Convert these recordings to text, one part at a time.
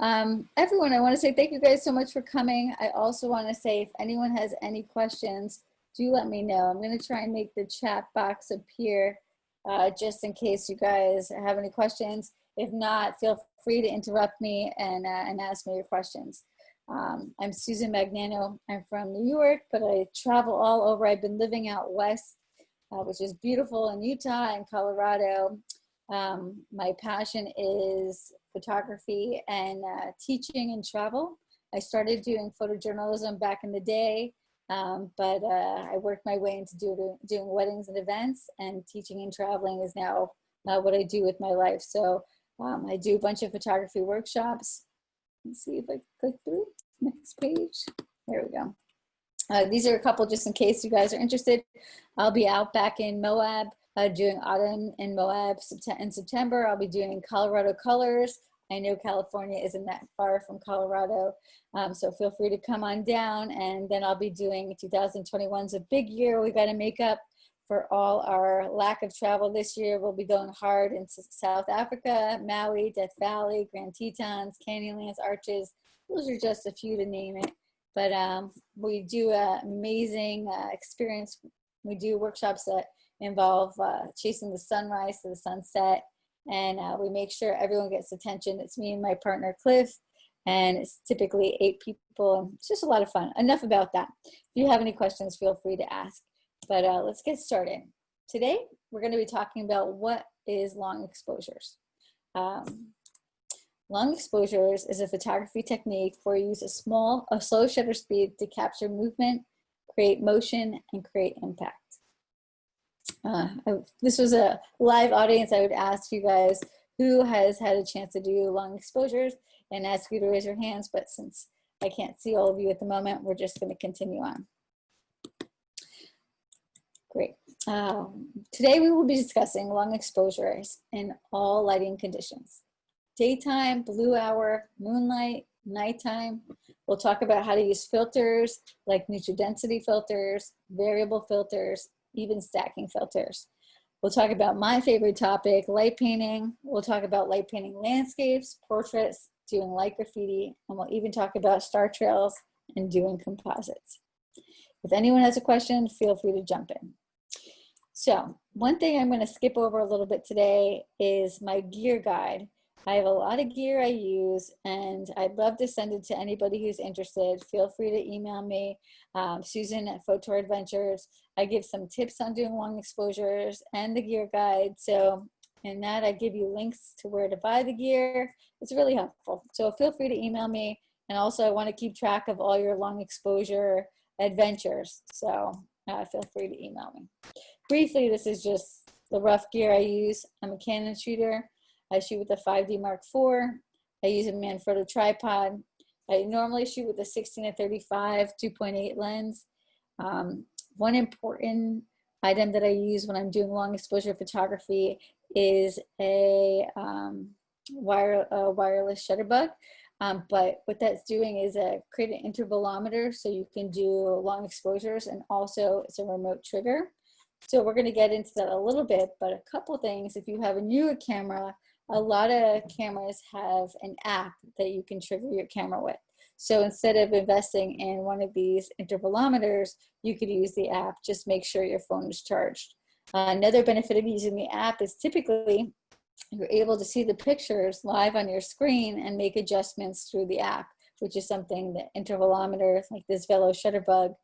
Everyone, I want to say thank you guys so much for coming. I also want to say if anyone has any questions, do let me know. I'm going to try and make the chat box appear just in case you guys have any questions. If not, feel free to interrupt me and ask me your questions. I'm Susan Magnano. I'm from New York, but I travel all over. I've been living out west, which is beautiful, in Utah and Colorado. My passion is photography and teaching and travel. I started doing photojournalism back in the day, but I worked my way into doing weddings and events, and teaching and traveling is now what I do with my life. So I do a bunch of photography workshops. Let's see if I click through next page. There we go. These are a couple just in case you guys are interested. I'll be out back in Moab doing autumn in Moab in September. I'll be doing Colorado colors. I know California isn't that far from Colorado, so feel free to come on down. And then I'll be doing 2021's a big year. We got to make up for all our lack of travel this year. We'll be going hard in South Africa, Maui, Death Valley, Grand Tetons, Canyonlands, Arches. Those are just a few to name it. But we do an amazing experience. We do workshops that involve chasing the sunrise to the sunset, and we make sure everyone gets attention. It's me and my partner Cliff, and it's typically 8 people. It's just a lot of fun. Enough about that. If you have any questions, feel free to ask. But let's get started. Today, we're going to be talking about what is long exposures. Long exposures is a photography technique where you use a slow shutter speed to capture movement, create motion, and create impact. This was a live audience. I would ask you guys who has had a chance to do long exposures and ask you to raise your hands, but since I can't see all of you at the moment, we're just going to continue on. Great. Today we will be discussing long exposures in all lighting conditions. Daytime, blue hour, moonlight, nighttime. We'll talk about how to use filters like neutral density filters, variable filters, even stacking filters. We'll talk about my favorite topic, light painting. We'll talk about light painting landscapes, portraits, doing light graffiti, and we'll even talk about star trails and doing composites. If anyone has a question, feel free to jump in. So one thing I'm going to skip over a little bit today is my gear guide. I have a lot of gear I use, and I'd love to send it to anybody who's interested. Feel free to email me, Susan at Photour Adventures. I give some tips on doing long exposures and the gear guide. So in that, I give you links to where to buy the gear. It's really helpful. So feel free to email me. And also, I want to keep track of all your long exposure adventures. So feel free to email me. Briefly, this is just the rough gear I use. I'm a Canon shooter. I shoot with a 5D Mark IV. I use a Manfrotto tripod. I normally shoot with a 16-35 2.8 lens. One important item that I use when I'm doing long exposure photography is a wireless shutterbug. But what that's doing is create an intervalometer so you can do long exposures, and also it's a remote trigger. So we're going to get into that a little bit, but a couple things. If you have a newer camera, a lot of cameras have an app that you can trigger your camera with. So instead of investing in one of these intervalometers, you could use the app. Just make sure your phone is charged. Another benefit of using the app is typically you're able to see the pictures live on your screen and make adjustments through the app, which is something that intervalometer, like this Velo Shutterbug,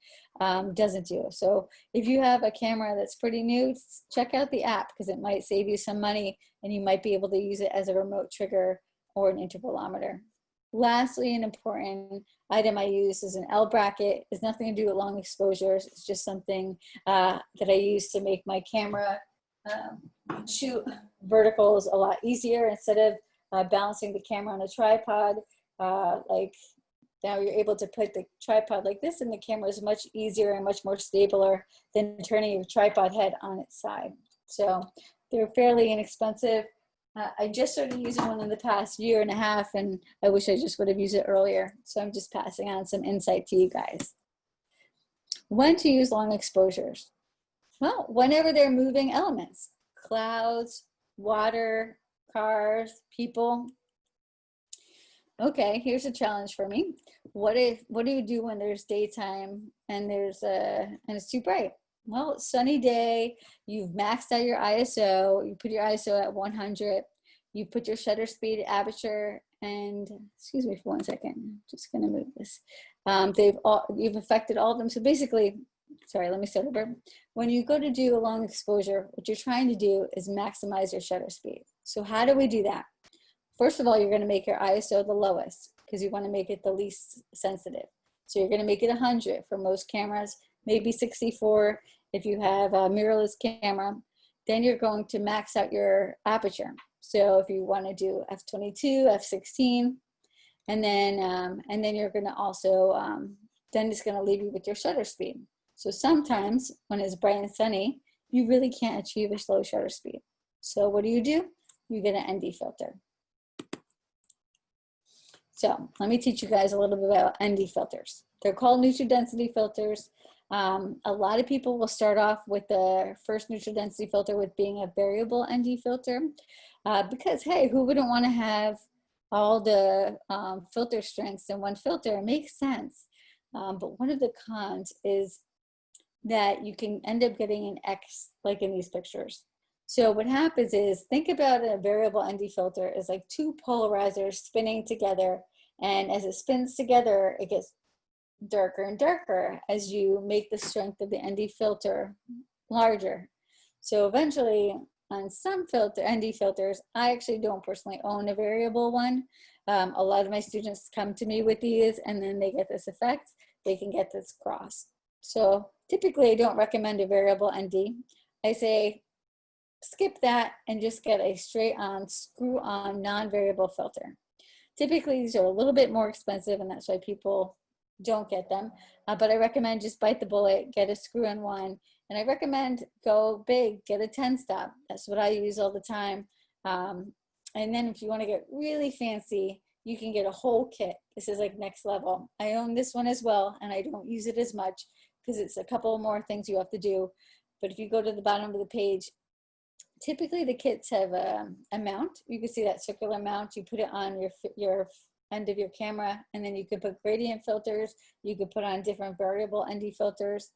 doesn't do. So if you have a camera that's pretty new, check out the app because it might save you some money and you might be able to use it as a remote trigger or an intervalometer. Lastly, an important item I use is an L bracket. It's nothing to do with long exposures. It's just something that I use to make my camera shoot verticals a lot easier. Instead of balancing the camera on a tripod, like now you're able to put the tripod like this, and the camera is much easier and much more stabler than turning your tripod head on its side. So they're fairly inexpensive. I just started using one in the past year and a half, and I wish I just would have used it earlier. So I'm just passing on some insight to you guys. When to use long exposures? Well, whenever they're moving elements, clouds, water, cars, people. Okay, here's a challenge for me. What do you do when there's daytime and it's too bright? Well, it's sunny day, you've maxed out your ISO, you put your ISO at 100, you put your shutter speed, aperture, and excuse me for 1 second, I'm just gonna move this. You've affected all of them. So basically, sorry, let me start over. When you go to do a long exposure, what you're trying to do is maximize your shutter speed. So how do we do that? First of all, you're going to make your ISO the lowest because you want to make it the least sensitive. So you're going to make it 100 for most cameras, maybe 64 if you have a mirrorless camera. Then you're going to max out your aperture. So if you want to do f/22, f/16, and then you're going to also then it's going to leave you with your shutter speed. So sometimes when it's bright and sunny, you really can't achieve a slow shutter speed. So what do? You get an ND filter. So let me teach you guys a little bit about ND filters. They're called neutral density filters. A lot of people will start off with the first neutral density filter with being a variable ND filter because, hey, who wouldn't want to have all the filter strengths in one filter? It makes sense. But one of the cons is that you can end up getting an X like in these pictures. So what happens is, think about a variable ND filter as like two polarizers spinning together, and as it spins together, it gets darker and darker as you make the strength of the ND filter larger. So eventually, on some ND filters, I actually don't personally own a variable one. A lot of my students come to me with these, and then they get this effect. They can get this cross. So typically, I don't recommend a variable ND. I say, skip that and just get a straight on, screw on, non-variable filter. Typically, these are a little bit more expensive, and that's why people don't get them. But I recommend just bite the bullet, get a screw in one. And I recommend go big, get a 10 stop. That's what I use all the time. And then if you want to get really fancy, you can get a whole kit. This is like next level. I own this one as well, and I don't use it as much because it's a couple more things you have to do. But if you go to the bottom of the page, typically the kits have a mount. You can see that circular mount. You put it on your end of your camera, and then you could put gradient filters. You could put on different variable ND filters.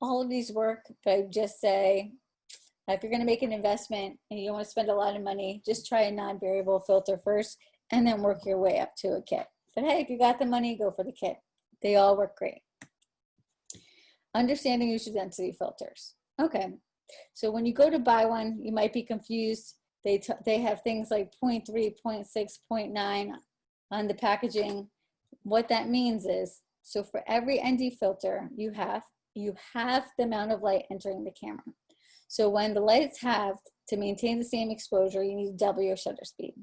All of these work, but I just say, if you're going to make an investment and you don't want to spend a lot of money, just try a non-variable filter first and then work your way up to a kit. But hey, if you got the money, go for the kit. They all work great. Understanding neutral density filters. Okay, so when you go to buy one, you might be confused. They have things like 0.3, 0.6, 0.9 on the packaging. What that means is, so for every ND filter you have the amount of light entering the camera. So when the light's halved, to maintain the same exposure, you need to double your shutter speed.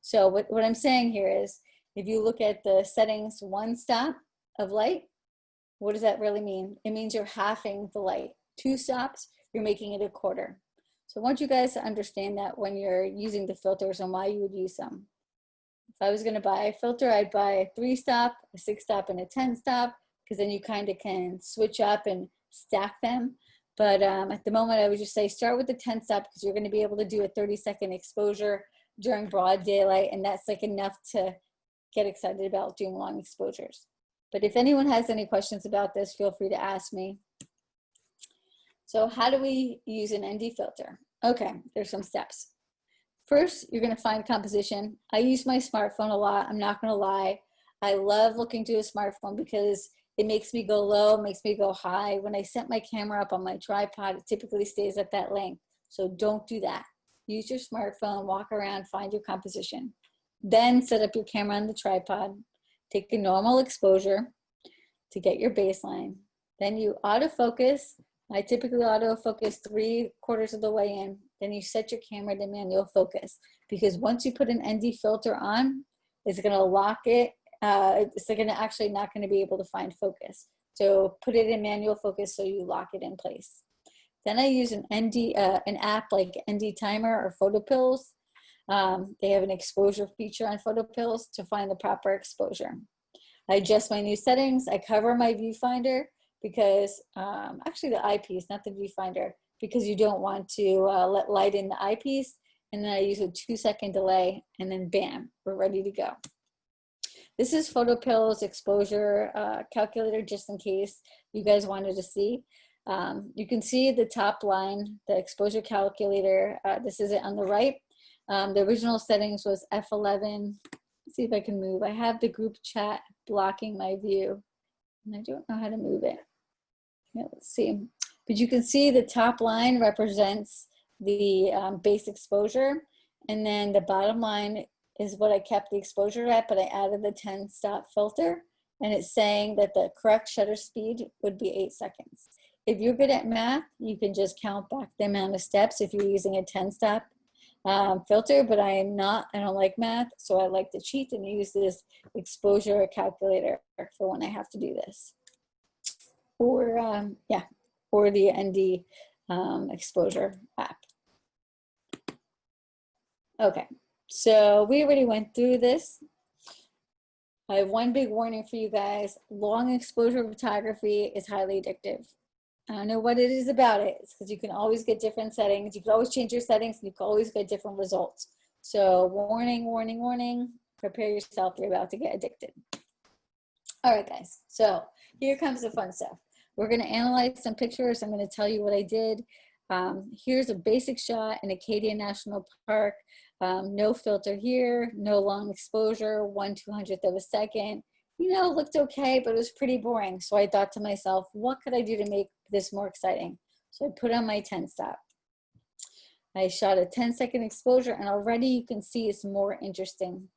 So what I'm saying here is, if you look at the settings 1 stop of light, what does that really mean? It means you're halving the light. 2 stops, you're making it a quarter. So I want you guys to understand that when you're using the filters and why you would use them. If I was going to buy a filter, I'd buy a 3 stop, a 6 stop, and a 10 stop, because then you kind of can switch up and stack them. But at the moment, I would just say start with the 10 stop, because you're going to be able to do a 30-second exposure during broad daylight, and that's like enough to get excited about doing long exposures. But if anyone has any questions about this, feel free to ask me. So how do we use an ND filter? Okay, there's some steps. First, you're going to find composition. I use my smartphone a lot. I'm not going to lie. I love looking through a smartphone because it makes me go low, makes me go high. When I set my camera up on my tripod, it typically stays at that length. So don't do that. Use your smartphone, walk around, find your composition. Then set up your camera on the tripod. Take a normal exposure to get your baseline. Then you autofocus. I typically autofocus 3/4 of the way in. Then you set your camera to manual focus, because once you put an ND filter on, it's going to lock it. It's going to actually not going to be able to find focus. So put it in manual focus so you lock it in place. Then I use an app like ND Timer or PhotoPills. They have an exposure feature on PhotoPills to find the proper exposure. I adjust my new settings. I cover my viewfinder because, actually the eyepiece, not the viewfinder, because you don't want to let light in the eyepiece. and then I use a 2-second delay, and then bam, we're ready to go. This is PhotoPill's exposure calculator, just in case you guys wanted to see. You can see the top line, the exposure calculator. This is it on the right. The original settings was F11. Let's see if I can move. I have the group chat blocking my view, and I don't know how to move it. Yeah, let's see. But you can see the top line represents the base exposure, and then the bottom line is what I kept the exposure at, but I added the 10-stop filter, and it's saying that the correct shutter speed would be 8 seconds. If you're good at math, you can just count back the amount of steps if you're using a 10-stop filter, but I am not. I don't like math, so I like to cheat and use this exposure calculator for when I have to do this. Or yeah, or the ND exposure app. Okay, so we already went through this. I have one big warning for you guys. Long exposure photography is highly addictive. I don't know what it is about it. It's because you can always get different settings. You can always change your settings, and you can always get different results. So warning, warning, warning. Prepare yourself. You're about to get addicted. All right, guys. So here comes the fun stuff. We're going to analyze some pictures. I'm going to tell you what I did. Here's a basic shot in Acadia National Park. No filter here, no long exposure, 1/200th of a second. You know, it looked okay, but it was pretty boring. So I thought to myself, what could I do to make this more exciting? So I put on my 10-stop. I shot a 10-second exposure, and already you can see it's more interesting.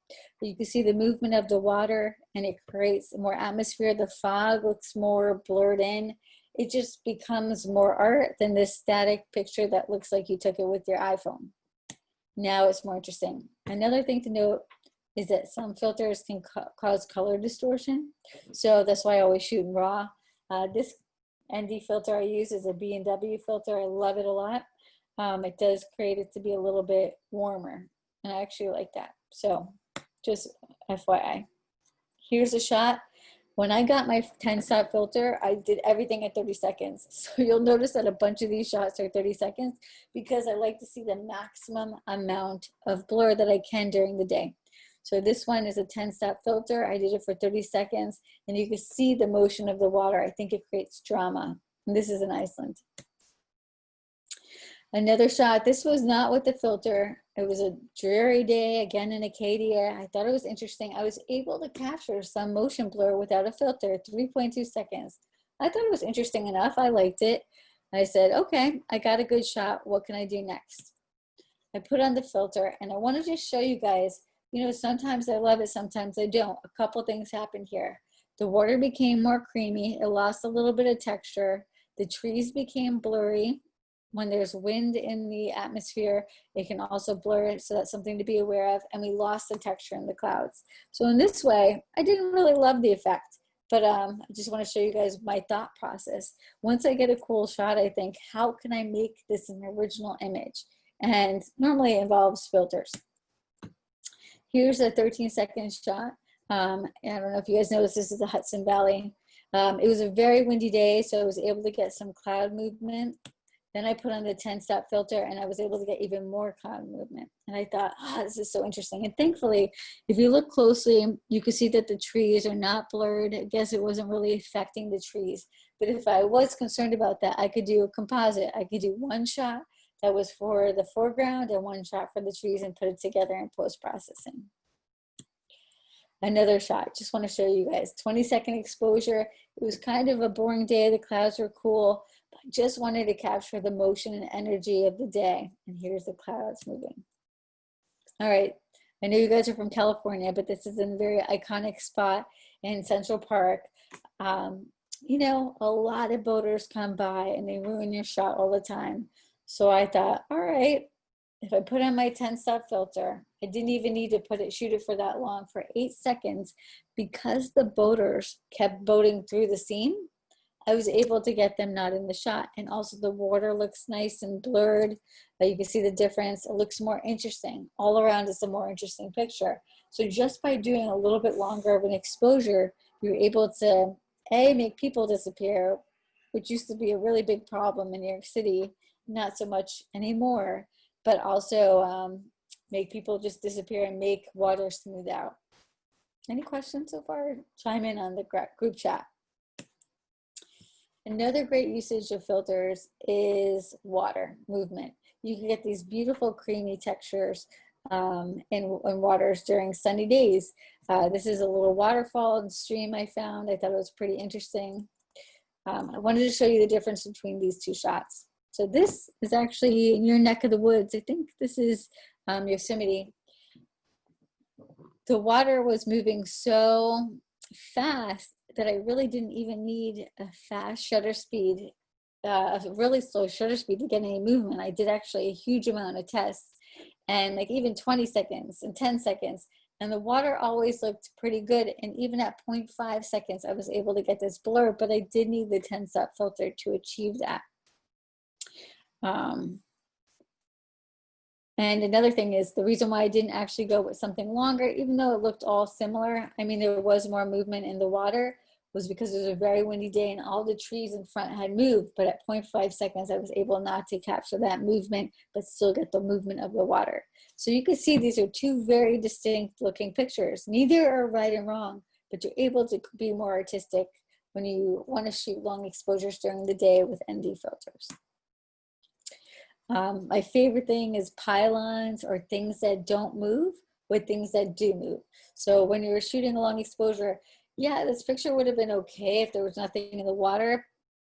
You can see the movement of the water, and it creates more atmosphere. The fog looks more blurred in. It just becomes more art than this static picture that looks like you took it with your iPhone. Now it's more interesting. Another thing to note is that some filters can cause color distortion. So that's why I always shoot in RAW. This ND filter I use is a B&W filter. I love it a lot. It does create it to be a little bit warmer, and I actually like that. So just FYI. Here's a shot. When I got my 10-stop filter, I did everything at 30 seconds. So you'll notice that a bunch of these shots are 30 seconds because I like to see the maximum amount of blur that I can during the day. So this one is a 10-stop filter. I did it for 30 seconds, and you can see the motion of the water. I think it creates drama. And this is in Iceland. Another shot. This was not with the filter. It was a dreary day, again in Acadia. I thought it was interesting. I was able to capture some motion blur without a filter, 3.2 seconds. I thought it was interesting enough. I liked it. I said, okay, I got a good shot. What can I do next? I put on the filter, and I want to just show you guys, you know, sometimes I love it, sometimes I don't. A couple things happened here. The water became more creamy. It lost a little bit of texture. The trees became blurry. When there's wind in the atmosphere, it can also blur it, so that's something to be aware of. And we lost the texture in the clouds. So in this way, I didn't really love the effect, but I just want to show you guys my thought process. Once I get a cool shot, I think, how can I make this an original image? And normally it involves filters. Here's a 13-second shot. I don't know if you guys noticed, this is the Hudson Valley. It was a very windy day, so I was able to get some cloud movement. Then I put on the 10-stop filter, and I was able to get even more cloud movement. And I thought, oh, this is so interesting. And thankfully, if you look closely, you can see that the trees are not blurred. I guess it wasn't really affecting the trees. But if I was concerned about that, I could do a composite. I could do one shot that was for the foreground and one shot for the trees and put it together in post-processing. Another shot, just want to show you guys, 20-second exposure. It was kind of a boring day. The clouds were cool. I just wanted to capture the motion and energy of the day. And here's the clouds moving. All right, I know you guys are from California, but this is a very iconic spot in Central Park. You know, a lot of boaters come by and they ruin your shot all the time. So I thought, all right, if I put on my 10-stop filter, I didn't even need to shoot it for that long, for 8 seconds, because the boaters kept boating through the scene. I was able to get them not in the shot. And also the water looks nice and blurred. You can see the difference. It looks more interesting. All around it's a more interesting picture. So just by doing a little bit longer of an exposure, you're able to, A, make people disappear, which used to be a really big problem in New York City, not so much anymore. but also make people just disappear and make water smooth out. Any questions so far? Chime in on the group chat. Another great usage of filters is water movement. You can get these beautiful creamy textures in waters during sunny days. This is a little waterfall and stream I found. I thought it was pretty interesting. I wanted to show you the difference between these two shots. So this is actually in your neck of the woods. I think this is Yosemite. The water was moving so fast that I really didn't even need a fast shutter speed, a really slow shutter speed to get any movement. I did actually a huge amount of tests, and like even 20 seconds and 10 seconds, and the water always looked pretty good. And even at 0.5 seconds, I was able to get this blur, but I did need the 10-step filter to achieve that. And another thing is the reason why I didn't actually go with something longer, even though it looked all similar, I mean, there was more movement in the water, was because it was a very windy day and all the trees in front had moved. But at 0.5 seconds, I was able not to capture that movement, but still get the movement of the water. So you can see these are two very distinct looking pictures. Neither are right and wrong, but you're able to be more artistic when you want to shoot long exposures during the day with ND filters. My favorite thing is pylons or things that don't move with things that do move. So when you're shooting a long exposure, yeah, this picture would have been okay if there was nothing in the water,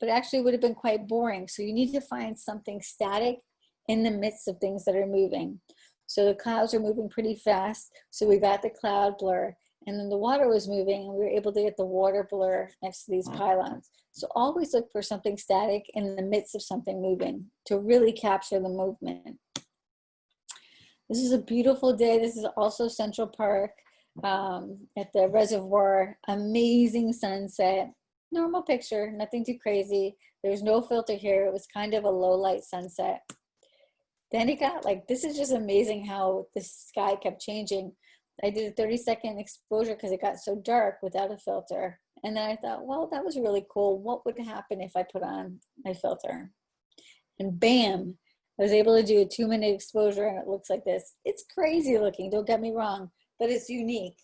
but actually would have been quite boring. So you need to find something static in the midst of things that are moving. So the clouds are moving pretty fast. So we got the cloud blur, and then the water was moving and we were able to get the water blur next to these pylons. So always look for something static in the midst of something moving to really capture the movement. This is a beautiful day. This is also Central Park at the reservoir. Amazing sunset. Normal picture, nothing too crazy. There's no filter here. It was kind of a low light sunset. Then it got like, this is just amazing how the sky kept changing. I did a 30-second exposure because it got so dark without a filter. And then I thought, well, that was really cool. What would happen if I put on my filter? And bam, I was able to do a 2-minute exposure and it looks like this. It's crazy looking, don't get me wrong, but it's unique.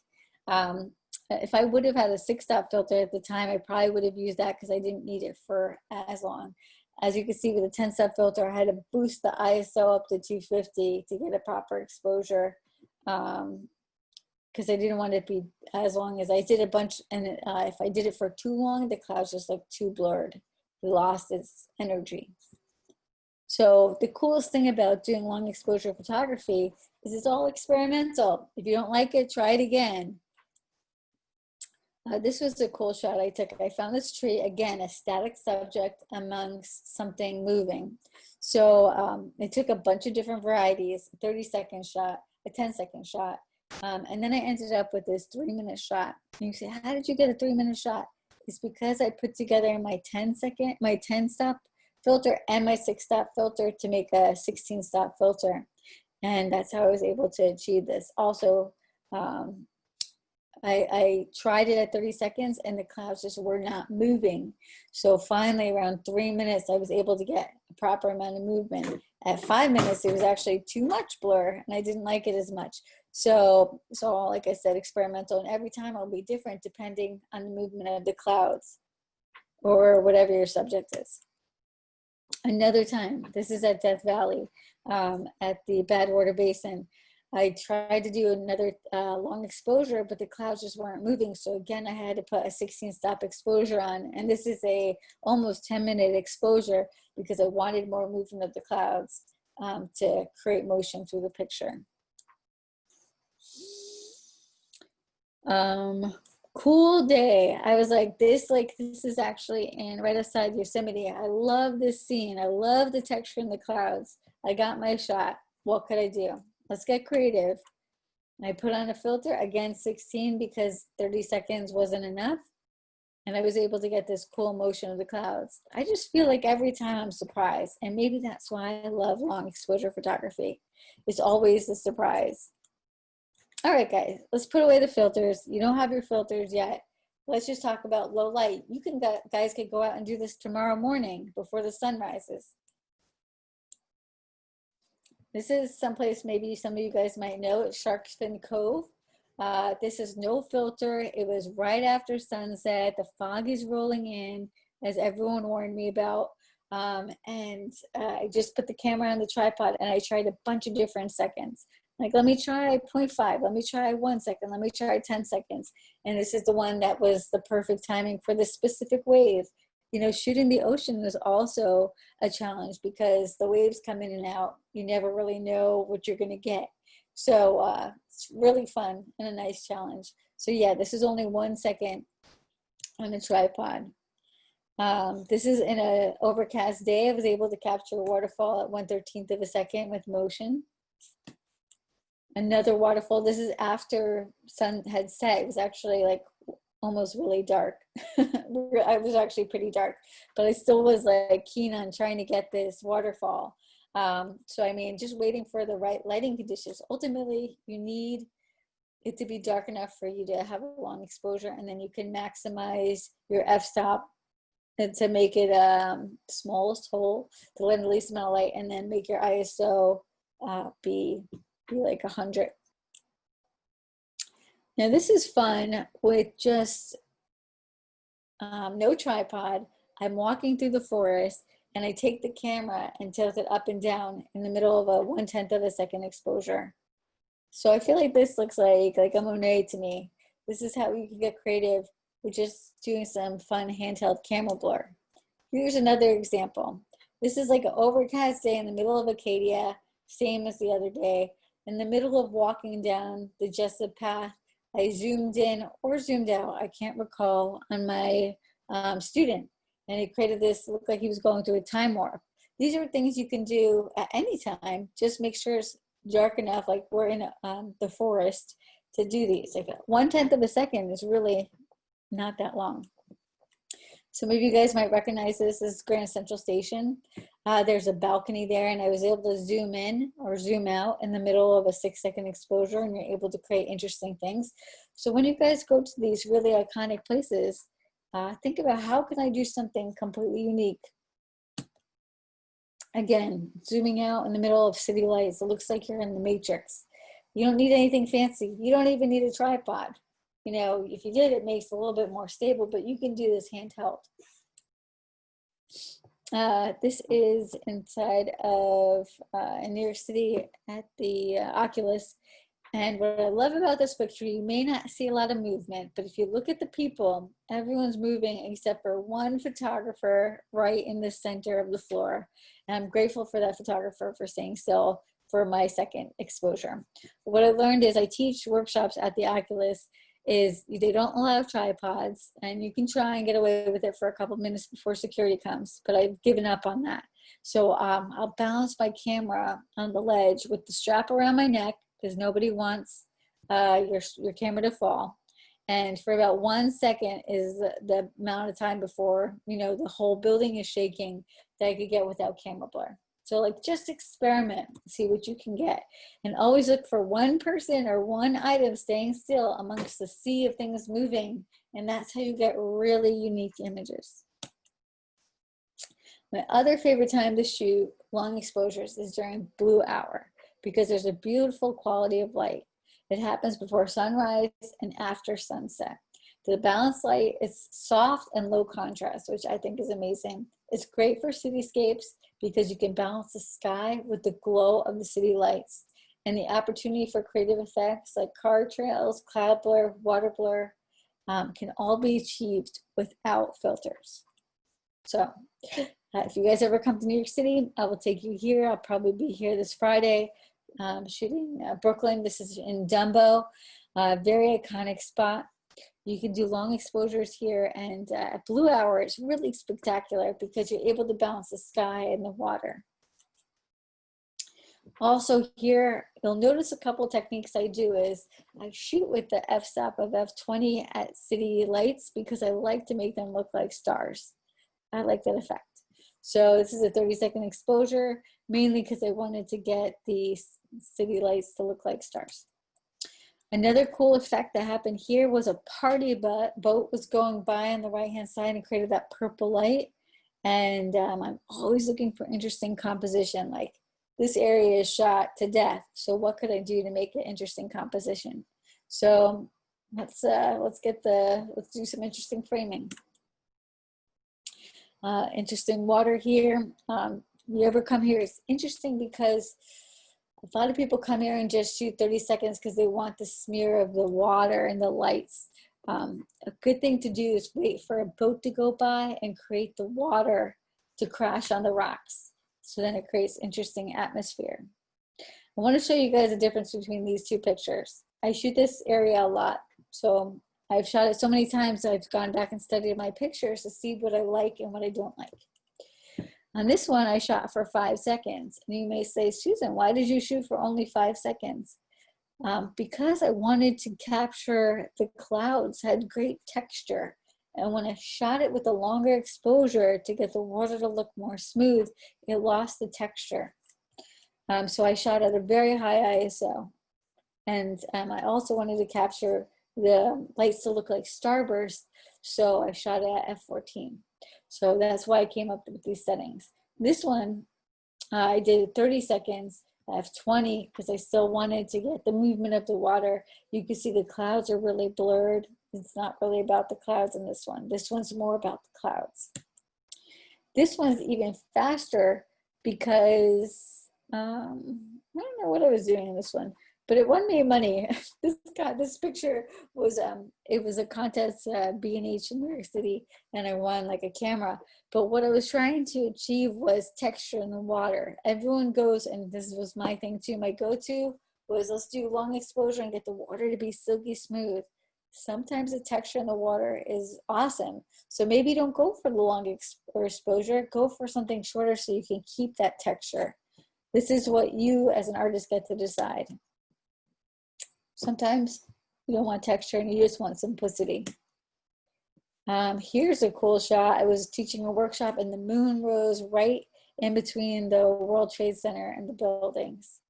If I would have had a 6-stop filter at the time, I probably would have used that because I didn't need it for as long. As you can see with a 10-step filter, I had to boost the ISO up to 250 to get a proper exposure. Because I didn't want it to be as long as I did a bunch, and if I did it for too long, the clouds just looked too blurred. It lost its energy. So the coolest thing about doing long exposure photography is it's all experimental. If you don't like it, try it again. This was a cool shot I took. I found this tree, again, a static subject amongst something moving. So I took a bunch of different varieties, a 30-second shot, a 10-second shot, and then I ended up with this 3-minute shot. And you say, how did you get a 3-minute shot? It's because I put together my 10-stop filter and my 6-stop filter to make a 16-stop filter. And that's how I was able to achieve this. Also, I tried it at 30 seconds and the clouds just were not moving. So finally around 3 minutes, I was able to get a proper amount of movement. At 5 minutes, it was actually too much blur and I didn't like it as much. So like I said, experimental, and every time I'll be different depending on the movement of the clouds or whatever your subject is. Another time, this is at Death Valley at the Badwater Basin. I tried to do another long exposure, but the clouds just weren't moving. So again, I had to put a 16-stop exposure on. And this is a almost 10-minute exposure because I wanted more movement of the clouds to create motion through the picture. Cool day. I was like, this is actually in right outside Yosemite. I love this scene. I love the texture in the clouds. I got my shot. What could I do? Let's get creative. I put on a filter, again 16 because 30 seconds wasn't enough. And I was able to get this cool motion of the clouds. I just feel like every time I'm surprised. And maybe that's why I love long exposure photography. It's always a surprise. All right, guys, let's put away the filters. You don't have your filters yet. Let's just talk about low light. You can, guys could go out and do this tomorrow morning before the sun rises. This is someplace maybe some of you guys might know. It's Shark's Fin Cove. This is no filter. It was right after sunset. The fog is rolling in, as everyone warned me about. I just put the camera on the tripod and I tried a bunch of different seconds. Like, let me try 0.5, let me try 1 second, let me try 10 seconds. And this is the one that was the perfect timing for this specific wave. You know, shooting the ocean is also a challenge because the waves come in and out. You never really know what you're going to get. So it's really fun and a nice challenge. So yeah, this is only 1 second on a tripod. This is in an overcast day. I was able to capture a waterfall at 1/13 of a second with motion. Another waterfall. This is after sun had set. It was actually like almost really dark. I was actually pretty dark, but I still was like keen on trying to get this waterfall. So I mean, just waiting for the right lighting conditions. Ultimately, you need it to be dark enough for you to have a long exposure, and then you can maximize your f-stop and to make it smallest hole to let the least amount of light, and then make your ISO be like 100. Now this is fun with just no tripod. I'm walking through the forest and I take the camera and tilt it up and down in the middle of a 1/10 of a second exposure. So I feel like this looks like a Monet to me. This is how you can get creative with just doing some fun handheld camera blur. Here's another example. This is like an overcast day in the middle of Acadia, same as the other day. In the middle of walking down the Jessup path, I zoomed in or zoomed out, I can't recall, on my student. And he created this, looked like he was going through a time warp. These are things you can do at any time. Just make sure it's dark enough, like we're in the forest, to do these. Like 1/10 of a second is really not that long. Some of you guys might recognize this as Grand Central Station. There's a balcony there, and I was able to zoom in or zoom out in the middle of a 6-second exposure, and you're able to create interesting things. So when you guys go to these really iconic places, think about how can I do something completely unique. Again, zooming out in the middle of city lights, it looks like you're in the Matrix. You don't need anything fancy. You don't even need a tripod. You know, if you did, it makes it a little bit more stable, but you can do this handheld. This is inside of in New York City at the Oculus. And what I love about this picture, you may not see a lot of movement, but if you look at the people, everyone's moving except for one photographer right in the center of the floor. And I'm grateful for that photographer for staying still for my second exposure. What I learned is I teach workshops at the Oculus is they don't allow tripods, and you can try and get away with it for a couple minutes before security comes, but I've given up on that. So I'll balance my camera on the ledge with the strap around my neck because nobody wants your camera to fall. And for about 1 second is the amount of time before, you know, the whole building is shaking that I could get without camera blur. So like just experiment, see what you can get. And always look for one person or one item staying still amongst the sea of things moving. And that's how you get really unique images. My other favorite time to shoot long exposures is during blue hour because there's a beautiful quality of light. It happens before sunrise and after sunset. The balanced light is soft and low contrast, which I think is amazing. It's great for cityscapes because you can balance the sky with the glow of the city lights, and the opportunity for creative effects like car trails, cloud blur, water blur can all be achieved without filters. So if you guys ever come to New York City, I will take you here. I'll probably be here this Friday shooting Brooklyn. This is in Dumbo, very iconic spot. You can do long exposures here, and at blue hour, it's really spectacular because you're able to balance the sky and the water. Also here, you'll notice a couple techniques I do is I shoot with the f-stop of f20 at city lights because I like to make them look like stars. I like that effect. So this is a 30-second exposure, mainly because I wanted to get the city lights to look like stars. Another cool effect that happened here was a party boat was going by on the right-hand side and created that purple light. And I'm always looking for interesting composition. Like this area is shot to death. So what could I do to make an interesting composition? So let's do some interesting framing. Interesting water here. You ever come here? It's interesting because a lot of people come here and just shoot 30 seconds because they want the smear of the water and the lights. A good thing to do is wait for a boat to go by and create the water to crash on the rocks. So then it creates interesting atmosphere. I want to show you guys the difference between these two pictures. I shoot this area a lot. So I've shot it so many times, I've gone back and studied my pictures to see what I like and what I don't like. On this one, I shot for 5 seconds. And you may say, Susan, why did you shoot for only 5 seconds? Because I wanted to capture the clouds, had great texture. And when I shot it with a longer exposure to get the water to look more smooth, it lost the texture. So I shot at a very high ISO. And I also wanted to capture the lights to look like starburst, so I shot it at f14. So that's why I came up with these settings. This one, I did 30 seconds, f20, because I still wanted to get the movement of the water. You can see the clouds are really blurred. It's not really about the clouds in this one. This one's more about the clouds. This one's even faster because I don't know what I was doing in this one, but it won me money. This picture was it was a contest B&H in New York City, and I won like a camera. But what I was trying to achieve was texture in the water. Everyone goes, and this was my thing too. My go-to was, let's do long exposure and get the water to be silky smooth. Sometimes the texture in the water is awesome. So maybe don't go for the long exposure. Go for something shorter so you can keep that texture. This is what you as an artist get to decide. Sometimes you don't want texture and you just want simplicity. Here's a cool shot. I was teaching a workshop and the moon rose right in between the World Trade Center and the buildings.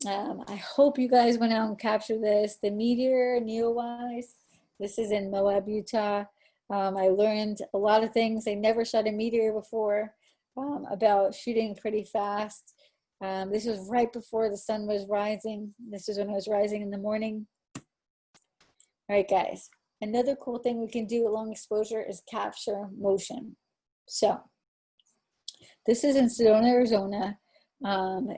I hope you guys went out and captured this. The meteor, Neowise, this is in Moab, Utah. I learned a lot of things. I never shot a meteor before, about shooting pretty fast. This was right before the sun was rising. This is when I was rising in the morning. All right, guys. Another cool thing we can do at long exposure is capture motion. So this is in Sedona, Arizona.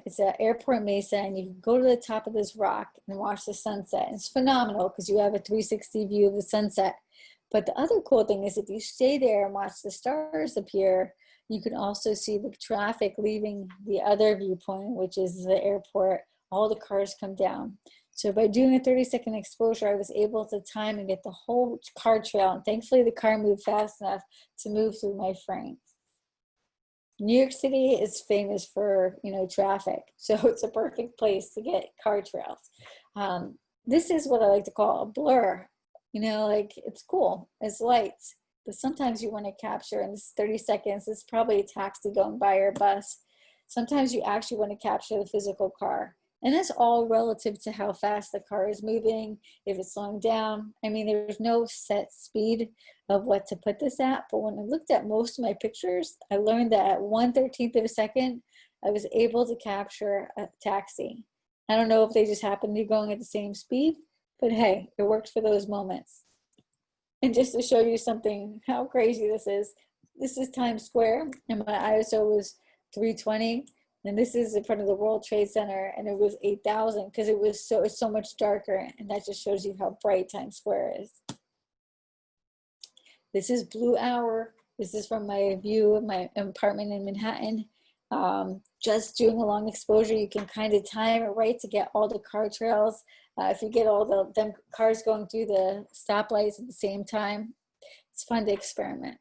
It's at Airport Mesa, and you can go to the top of this rock and watch the sunset. It's phenomenal because you have a 360 view of the sunset. But the other cool thing is if you stay there and watch the stars appear, you can also see the traffic leaving the other viewpoint, which is the airport. All the cars come down. So by doing a 30-second exposure, I was able to time and get the whole car trail. And thankfully, the car moved fast enough to move through my frame. New York City is famous for, traffic. So it's a perfect place to get car trails. This is what I like to call a blur. Like it's cool, it's lights. But sometimes you want to capture, and this is 30 seconds, it's probably a taxi going by or a bus. Sometimes you actually want to capture the physical car. And that's all relative to how fast the car is moving, if it's slowing down. I mean, there's no set speed of what to put this at, but when I looked at most of my pictures, I learned that at 1/13 of a second, I was able to capture a taxi. I don't know if they just happened to be going at the same speed, but hey, it worked for those moments. And just to show you something, how crazy this is Times Square, and my ISO was 320. And this is in front of the World Trade Center, and it was 8,000 because it's so much darker, and that just shows you how bright Times Square is. This is Blue Hour. This is from my view of my apartment in Manhattan. Just doing a long exposure, you can kind of time it right to get all the car trails. If you get all them cars going through the stoplights at the same time, it's fun to experiment.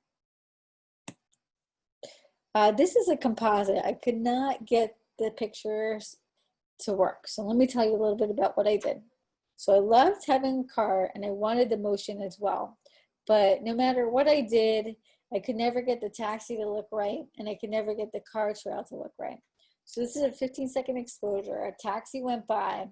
This is a composite. I could not get the pictures to work. So let me tell you a little bit about what I did. So I loved having a car and I wanted the motion as well. But no matter what I did, I could never get the taxi to look right, and I could never get the car trail to look right. So this is a 15-second exposure. A taxi went by,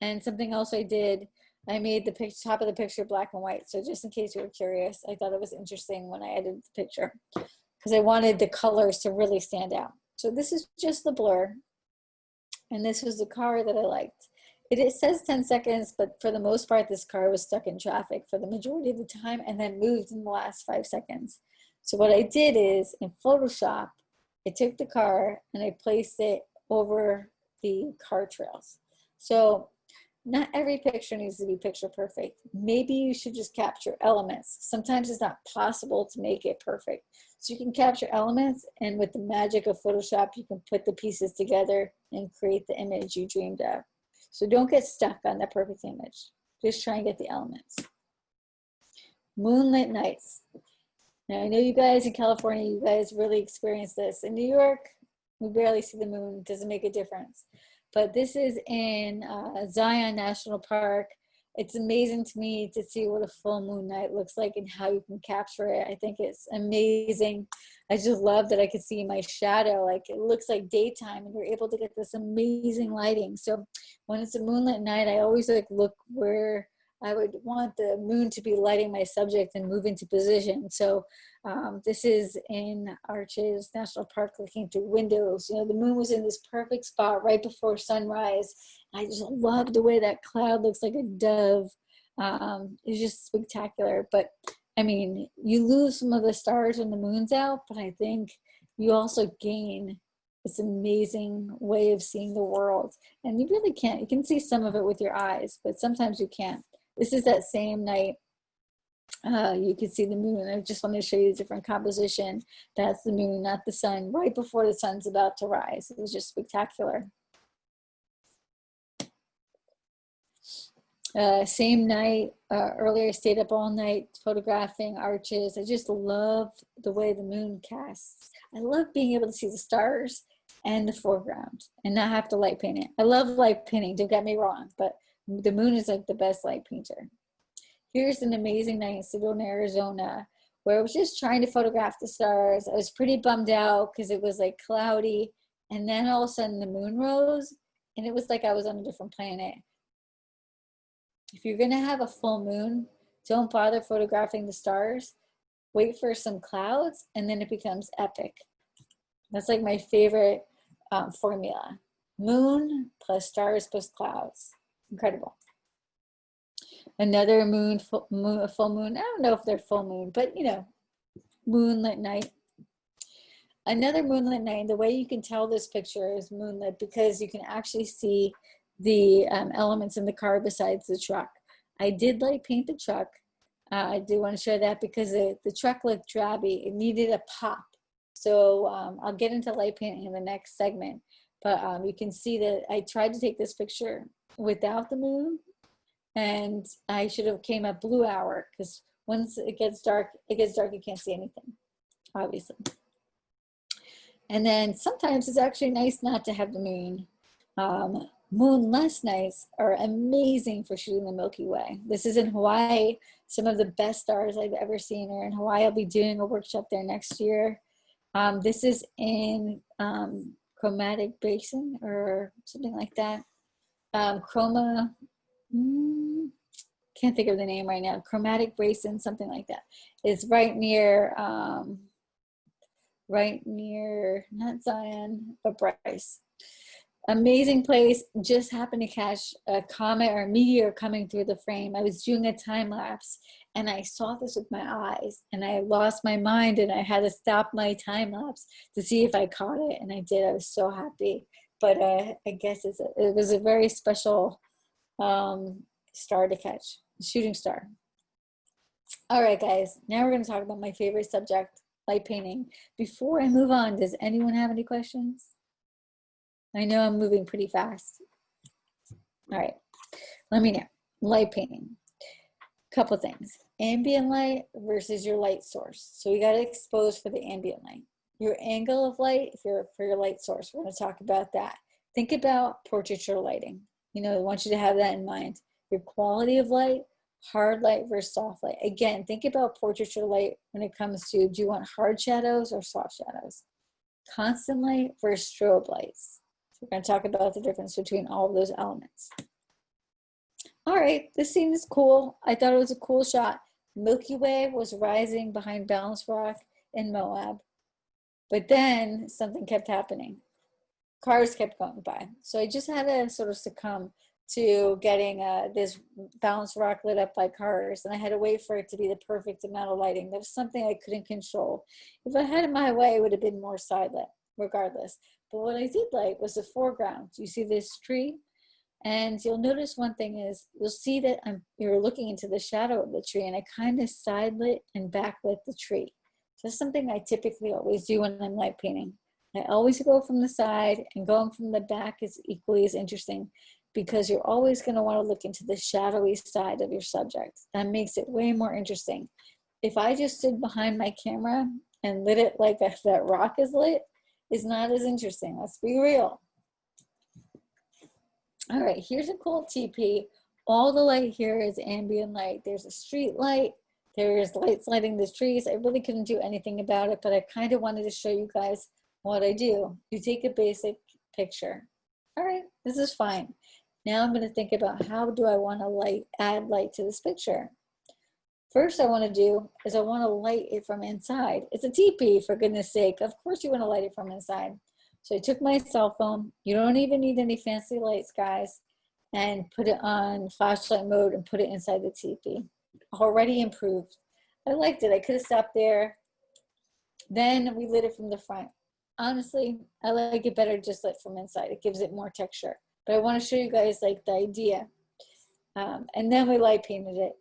and something else I did, I made the top of the picture black and white. So just in case you were curious, I thought it was interesting when I edited the picture, because I wanted the colors to really stand out. So this is just the blur. And this was the car that I liked. It says 10 seconds, but for the most part, this car was stuck in traffic for the majority of the time and then moved in the last 5 seconds. So what I did is in Photoshop, I took the car and I placed it over the car trails. So not every picture needs to be picture perfect. Maybe you should just capture elements. Sometimes it's not possible to make it perfect. So you can capture elements, and with the magic of Photoshop, you can put the pieces together and create the image you dreamed of. So don't get stuck on the perfect image. Just try and get the elements. Moonlit nights. Now I know you guys in California, you guys really experience this. In New York, we barely see the moon. It doesn't make a difference. But this is in Zion National Park. It's amazing to me to see what a full moon night looks like and how you can capture it. I think it's amazing. I just love that I could see my shadow. Like, it looks like daytime and you're able to get this amazing lighting. So when it's a moonlit night, I always like look where I would want the moon to be lighting my subject and move into position. So this is in Arches National Park, looking through windows. You know, the moon was in this perfect spot right before sunrise. I just love the way that cloud looks like a dove. It's just spectacular. But I mean, you lose some of the stars when the moon's out, but I think you also gain this amazing way of seeing the world. And you really can't, you can see some of it with your eyes, but sometimes you can't. This is that same night. You can see the moon. I just wanted to show you the different composition. That's the moon, not the sun, right before the sun's about to rise. It was just spectacular. Same night, earlier I stayed up all night photographing Arches. I just love the way the moon casts. I love being able to see the stars and the foreground and not have to light paint it. I love light painting, don't get me wrong, but the moon is like the best light painter. Here's an amazing night in Sedona, Arizona, where I was just trying to photograph the stars. I was pretty bummed out because it was like cloudy, and then all of a sudden the moon rose and it was like I was on a different planet. If you're gonna have a full moon, don't bother photographing the stars. Wait for some clouds and then it becomes epic. That's like my favorite formula. Moon plus stars plus clouds. Incredible. Another full moon. I don't know if they're full moon, but you know, moonlit night. Another moonlit night. The way you can tell this picture is moonlit because you can actually see the elements in the car besides the truck. I did light paint the truck. I do want to show that because the truck looked drabby. It needed a pop. So I'll get into light painting in the next segment. But you can see that I tried to take this picture without the moon. And I should have came at blue hour because once it gets dark, you can't see anything, obviously. And then sometimes it's actually nice not to have the moon. Moonless nights are amazing for shooting the Milky Way. This is in Hawaii. Some of the best stars I've ever seen are in Hawaii. I'll be doing a workshop there next year. This is in Chromatic Basin or something like that. Can't think of the name right now. Chromatic Basin, something like that. It's right near not Zion, but Bryce. Amazing place. Just happened to catch a comet or a meteor coming through the frame. I was doing a time lapse and I saw this with my eyes and I lost my mind and I had to stop my time lapse to see if I caught it, and I did. I was so happy. But I guess it was a very special star to catch, shooting star. All right, guys, now we're going to talk about my favorite subject, light painting. Before I move on, does anyone have any questions? I know I'm moving pretty fast. All right, let me know. Light painting. Couple things. Ambient light versus your light source. So we got to expose for the ambient light. Your angle of light for your light source. We're going to talk about that. Think about portraiture lighting. You know, I want you to have that in mind. Your quality of light, hard light versus soft light. Again, think about portraiture light when it comes to, do you want hard shadows or soft shadows? Constant light versus strobe lights. We're going to talk about the difference between all of those elements. All right, this scene is cool. I thought it was a cool shot. Milky Way was rising behind Balance Rock in Moab. But then something kept happening. Cars kept going by. So I just had to sort of succumb to getting this balanced rock lit up by cars. And I had to wait for it to be the perfect amount of lighting. That was something I couldn't control. If I had it my way, it would have been more side lit, regardless. But what I did like was the foreground. You see this tree? And you'll notice one thing is, you'll see that you're looking into the shadow of the tree, and I kind of side lit and backlit the tree. So that's something I typically always do when I'm light painting. I always go from the side, and going from the back is equally as interesting, because you're always going to want to look into the shadowy side of your subject. That makes it way more interesting. If I just stood behind my camera and lit it like that rock is lit, it's not as interesting. Let's be real. All right, here's a cool TP. All the light here is ambient light. There's a street light. There's lights lighting the trees. I really couldn't do anything about it, but I kind of wanted to show you guys what I do. You take a basic picture. All right, this is fine. Now I'm going to think about, how do I want to add light to this picture? First I want to do is I want to light it from inside. It's a teepee, for goodness sake. Of course you want to light it from inside. So I took my cell phone. You don't even need any fancy lights, guys, and put it on flashlight mode and put it inside the teepee. Already improved. I liked it. I could have stopped there. Then we lit it from the front. Honestly, I like it better just lit from inside. It gives it more texture. But I want to show you guys like the idea. And then we light painted it.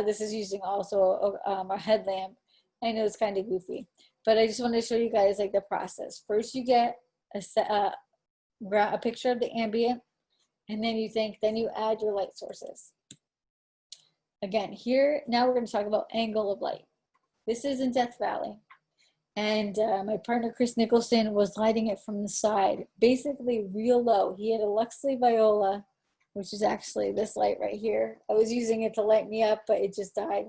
This is using also a headlamp. I know it's kind of goofy, but I just want to show you guys like the process. First you get a picture of the ambient, and then you add your light sources. Again, here, now we're going to talk about angle of light. This is in Death Valley. And my partner, Chris Nicholson, was lighting it from the side, basically real low. He had a Luxley Viola, which is actually this light right here. I was using it to light me up, but it just died.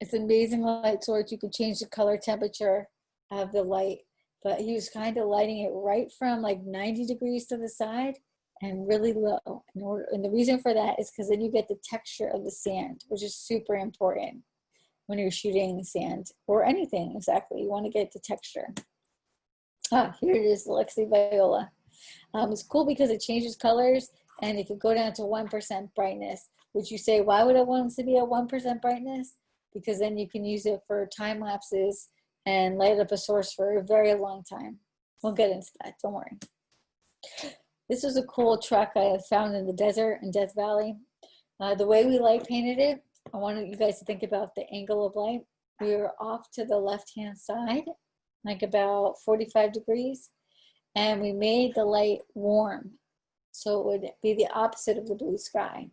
It's an amazing light source. You can change the color temperature of the light, but he was kind of lighting it right from like 90 degrees to the side and really low. And the reason for that is because then you get the texture of the sand, which is super important when you're shooting sand or anything. Exactly, you want to get the texture. Here it is, the Luxley Viola. It's cool because it changes colors, and it can go down to 1% brightness, which you say, why would I want it to be at 1% brightness? Because then you can use it for time lapses and light up a source for a very long time. We'll get into that, don't worry. This is a cool truck I found in the desert in Death Valley. The way we light painted it, I wanted you guys to think about the angle of light. We were off to the left-hand side, like about 45 degrees, and we made the light warm, so it would be the opposite of the blue sky.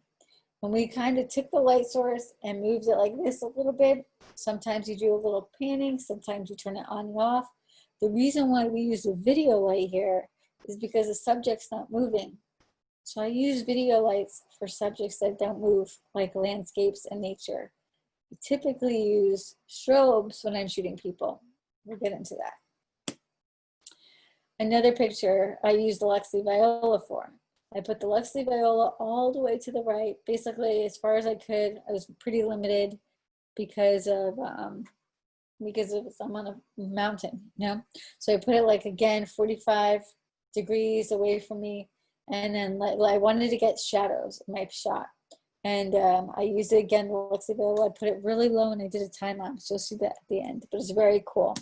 When we kind of took the light source and moved it like this a little bit, sometimes you do a little panning, sometimes you turn it on and off. The reason why we use a video light here is because the subject's not moving. So I use video lights for subjects that don't move, like landscapes and nature. I typically use strobes when I'm shooting people. We'll get into that. Another picture I used the Luxley Viola for. I put the Luxley Viola all the way to the right, basically as far as I could. I was pretty limited because I'm on a mountain, you know? So I put it like, again, 45 degrees away from me. And then I wanted to get shadows in my shot. And I used it again, the Luxley Viola. I put it really low and I did a time lapse. You'll see that at the end, but it's very cool.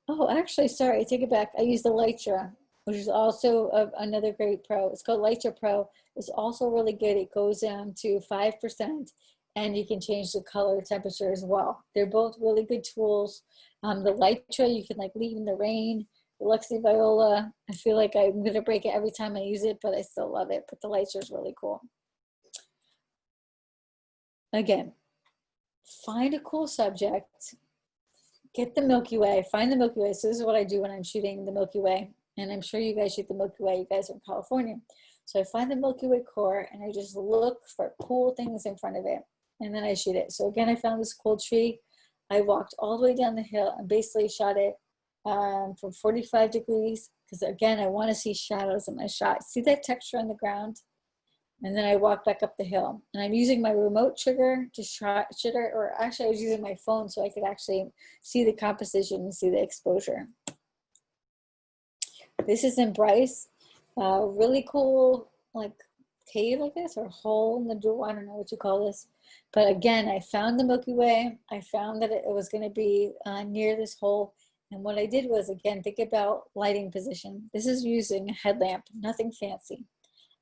Oh, actually, sorry, I take it back. I used the Lytra, which is also another great pro. It's called Lytra Pro. It's also really good. It goes down to 5%, and you can change the color temperature as well. They're both really good tools. The Lytra, you can like leave in the rain. The Luxley Viola, I feel like I'm gonna break it every time I use it, but I still love it. But the Lytra is really cool. Again, find a cool subject. Get the Milky Way, find the Milky Way. So this is what I do when I'm shooting the Milky Way. And I'm sure you guys shoot the Milky Way, you guys are in California. So I find the Milky Way core and I just look for cool things in front of it. And then I shoot it. So again, I found this cool tree. I walked all the way down the hill and basically shot it from 45 degrees. Because again, I want to see shadows in my shot. See that texture on the ground? And then I walked back up the hill. And I'm using my remote trigger to trigger, or actually I was using my phone so I could actually see the composition and see the exposure. This is in Bryce. Really cool, like cave, I guess, or hole in the door. I don't know what you call this. But again, I found the Milky Way. I found that it was going to be near this hole. And what I did was, again, think about lighting position. This is using a headlamp, nothing fancy.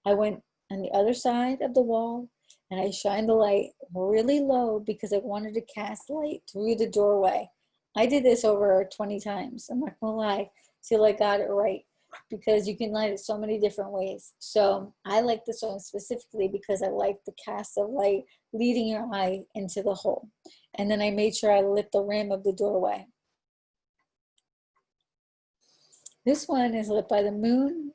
I went on the other side of the wall and I shined the light really low because I wanted to cast light through the doorway. I did this over 20 times. I'm not gonna lie, till I got it right, because you can light it so many different ways. So I like this one specifically because I like the cast of light leading your eye into the hole. And then I made sure I lit the rim of the doorway. This one is lit by the moon,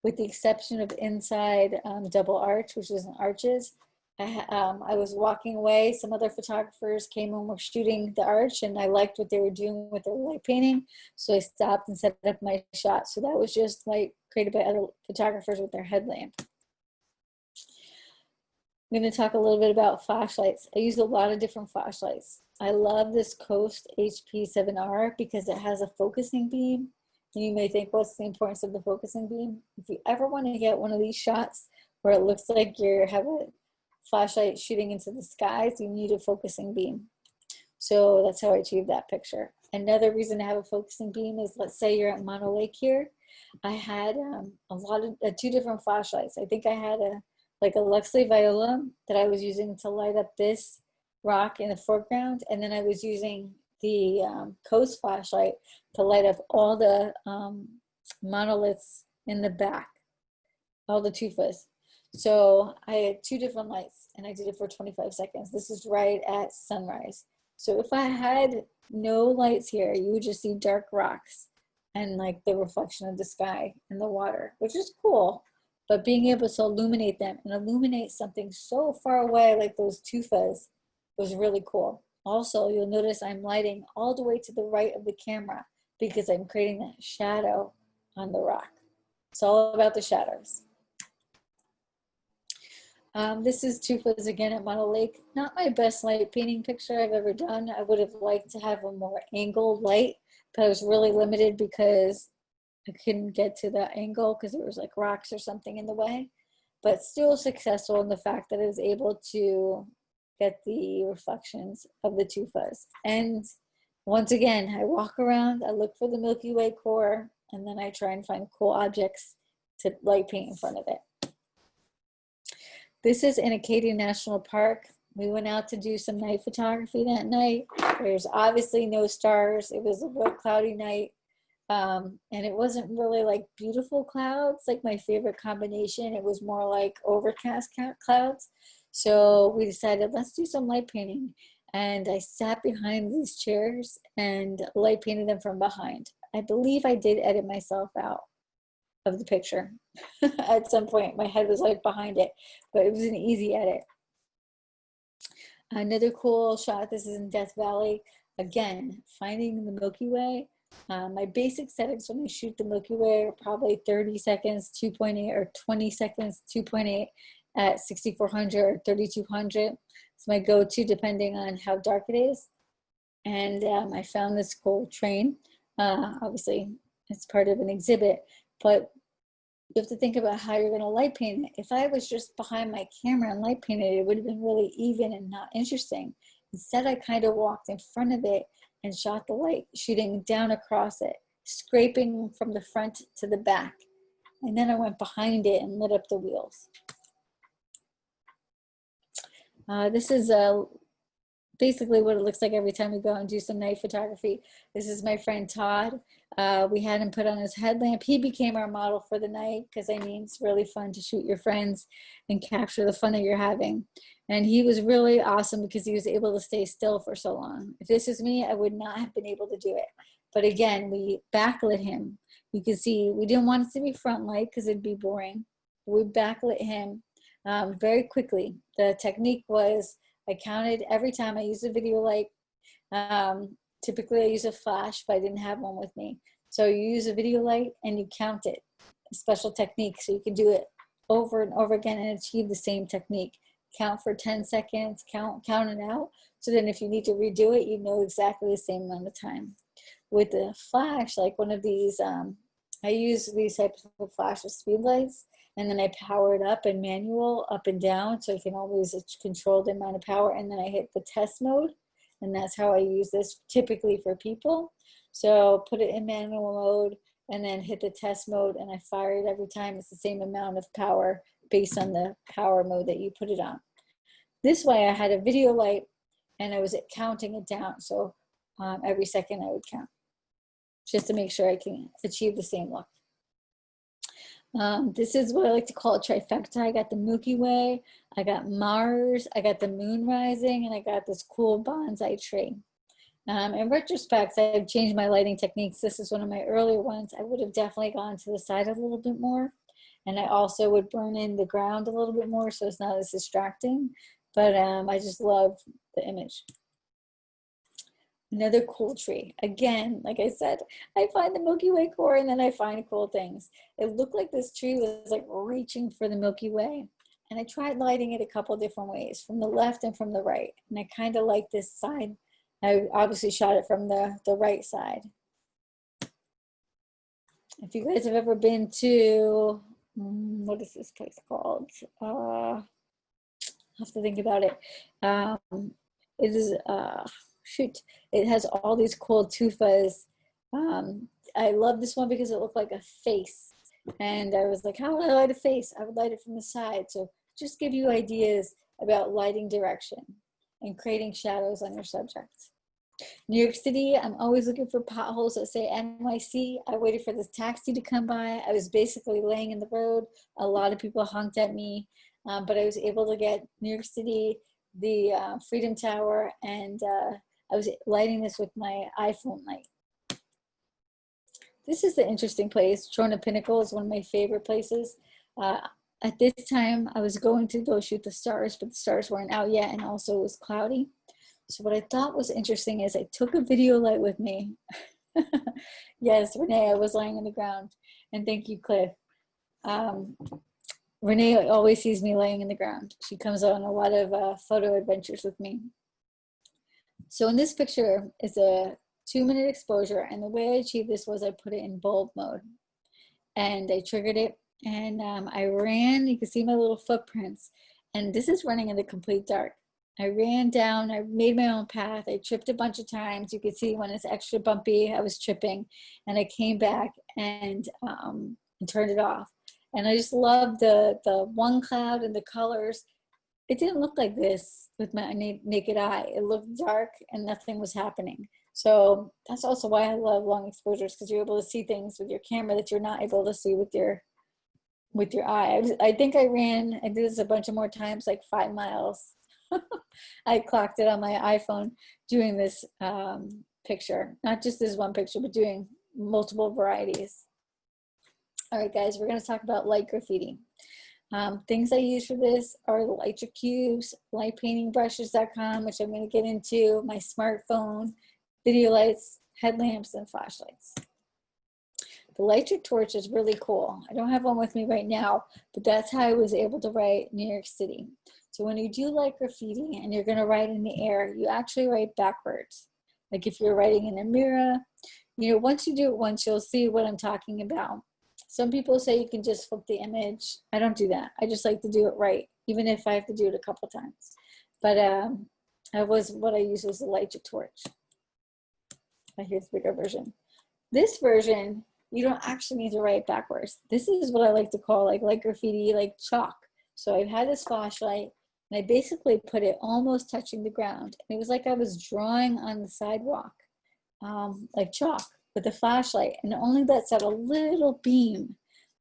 with the exception of inside double arch, which is in arches. I was walking away. Some other photographers came and were shooting the arch, and I liked what they were doing with their light painting. So I stopped and set up my shot. So that was just light created by other photographers with their headlamp. I'm going to talk a little bit about flashlights. I use a lot of different flashlights. I love this Coast HP7R because it has a focusing beam. And you may think, what's the importance of the focusing beam? If you ever want to get one of these shots where it looks like you have a flashlight shooting into the skies, you need a focusing beam. So that's how I achieved that picture. Another reason to have a focusing beam is, let's say you're at Mono Lake here. I had a lot of two different flashlights. I think I had like a Luxley Viola that I was using to light up this rock in the foreground, and then I was using the Coast flashlight to light up all the monoliths in the back, all the tufas. So I had two different lights and I did it for 25 seconds. This is right at sunrise. So if I had no lights here, you would just see dark rocks and like the reflection of the sky and the water, which is cool. But being able to illuminate them and illuminate something so far away like those tufas was really cool. Also, you'll notice I'm lighting all the way to the right of the camera because I'm creating that shadow on the rock. It's all about the shadows. This is tufas again at Mono Lake. Not my best light painting picture I've ever done. I would have liked to have a more angled light, but I was really limited because I couldn't get to that angle because there was like rocks or something in the way. But still successful in the fact that I was able to get the reflections of the tufas. And once again, I walk around, I look for the Milky Way core, and then I try and find cool objects to light paint in front of it. This is in Acadia National Park. We went out to do some night photography that night. There's obviously no stars. It was a real cloudy night. And it wasn't really like beautiful clouds, like my favorite combination. It was more like overcast clouds. So we decided, let's do some light painting. And I sat behind these chairs and light painted them from behind. I believe I did edit myself out of the picture. At some point, my head was like behind it, but it was an easy edit. Another cool shot, this is in Death Valley. Again, finding the Milky Way. My basic settings when I shoot the Milky Way are probably 30 seconds, 2.8, or 20 seconds, 2.8 at 6400 or 3200. It's my go-to depending on how dark it is. And I found this cool train. Obviously, it's part of an exhibit, but you have to think about how you're going to light paint it. If I was just behind my camera and light painted it, it would have been really even and not interesting. Instead, I kind of walked in front of it and shot the light, shooting down across it, scraping from the front to the back. And then I went behind it and lit up the wheels. This is basically what it looks like every time we go and do some night photography. This is my friend Todd. We had him put on his headlamp. He became our model for the night because, I mean, it's really fun to shoot your friends and capture the fun that you're having. And he was really awesome because he was able to stay still for so long. If this was me, I would not have been able to do it. But again, we backlit him. You can see we didn't want it to be front light because it'd be boring. We backlit him very quickly. The technique was I counted every time I used a video light. Typically I use a flash, but I didn't have one with me. So you use a video light and you count it. A special technique so you can do it over and over again and achieve the same technique. Count for 10 seconds, count it out. So then if you need to redo it, you know exactly the same amount of time. With the flash, like one of these, I use these types of flash with speed lights, and then I power it up in manual, up and down, so I can always control the amount of power, and then I hit the test mode, and that's how I use this typically for people. So put it in manual mode, and then hit the test mode, and I fire it every time. It's the same amount of power based on the power mode that you put it on. This way I had a video light, and I was counting it down, so every second I would count, just to make sure I can achieve the same look. This is what I like to call a trifecta. I got the Milky Way, I got Mars, I got the moon rising, and I got this cool bonsai tree. In retrospect, I've changed my lighting techniques. This is one of my earlier ones. I would have definitely gone to the side a little bit more. And I also would burn in the ground a little bit more so it's not as distracting. But I just love the image. Another cool tree. Again, like I said, I find the Milky Way core and then I find cool things. It looked like this tree was like reaching for the Milky Way. And I tried lighting it a couple different ways, from the left and from the right. And I kind of like this side. I obviously shot it from the right side. If you guys have ever been to, what is this place called? I'll have to think about it. It is, shoot, it has all these cool tufas. I love this one because it looked like a face. And I was like, how would I light a face? I would light it from the side. So just give you ideas about lighting direction and creating shadows on your subjects. New York City, I'm always looking for potholes that say NYC. I waited for this taxi to come by. I was basically laying in the road. A lot of people honked at me, but I was able to get New York City, the Freedom Tower, and I was lighting this with my iPhone light. This is the interesting place. Trona Pinnacle is one of my favorite places. At this time, I was going to go shoot the stars, but the stars weren't out yet, and also it was cloudy. So what I thought was interesting is I took a video light with me. Yes, Renee, I was lying on the ground. And thank you, Cliff. Renee always sees me laying in the ground. She comes on a lot of photo adventures with me. So in this picture is a 2-minute exposure. And the way I achieved this was I put it in bulb mode. And I triggered it. And I ran. You can see my little footprints. And this is running in the complete dark. I ran down, I made my own path. I tripped a bunch of times. You could see when it's extra bumpy, I was tripping, and I came back and turned it off. And I just loved the one cloud and the colors. It didn't look like this with my naked eye. It looked dark and nothing was happening. So that's also why I love long exposures, because you're able to see things with your camera that you're not able to see with your eye. I think I did this a bunch of more times, like 5 miles. I clocked it on my iPhone doing this picture, not just this one picture, but doing multiple varieties. All right, guys, we're going to talk about light graffiti. Things I use for this are the Light Your Cubes, lightpaintingbrushes.com, which I'm going to get into, my smartphone, video lights, headlamps, and flashlights. The Light Your Torch is really cool. I don't have one with me right now, but that's how I was able to write New York City. So when you do light graffiti and you're going to write in the air, you actually write backwards. Like if you're writing in a mirror, you know, once you do it once, you'll see what I'm talking about. Some people say you can just flip the image. I don't do that. I just like to do it right, even if I have to do it a couple times. But what I use was the Light Your Torch. Here's the bigger version. This version, you don't actually need to write backwards. This is what I like to call like light graffiti, like chalk. So I've had this flashlight, and I basically put it almost touching the ground. And it was like I was drawing on the sidewalk, like chalk with a flashlight, and it only lets out a little beam.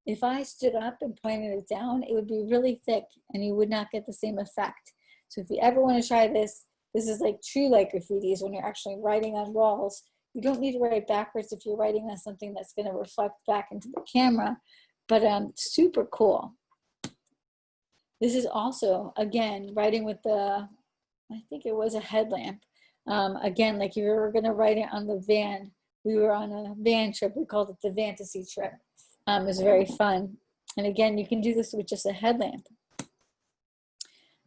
If I stood up and pointed it down, it would be really thick and you would not get the same effect. So if you ever want to try this, this is like true light graffitis when you're actually writing on walls. You don't need to write backwards if you're writing on something that's going to reflect back into the camera, but super cool. This is also, again, writing with I think it was a headlamp. Again, like if you were going to write it on the van, we were on a van trip. We called it the Fantasy trip. It was very fun. And again, you can do this with just a headlamp.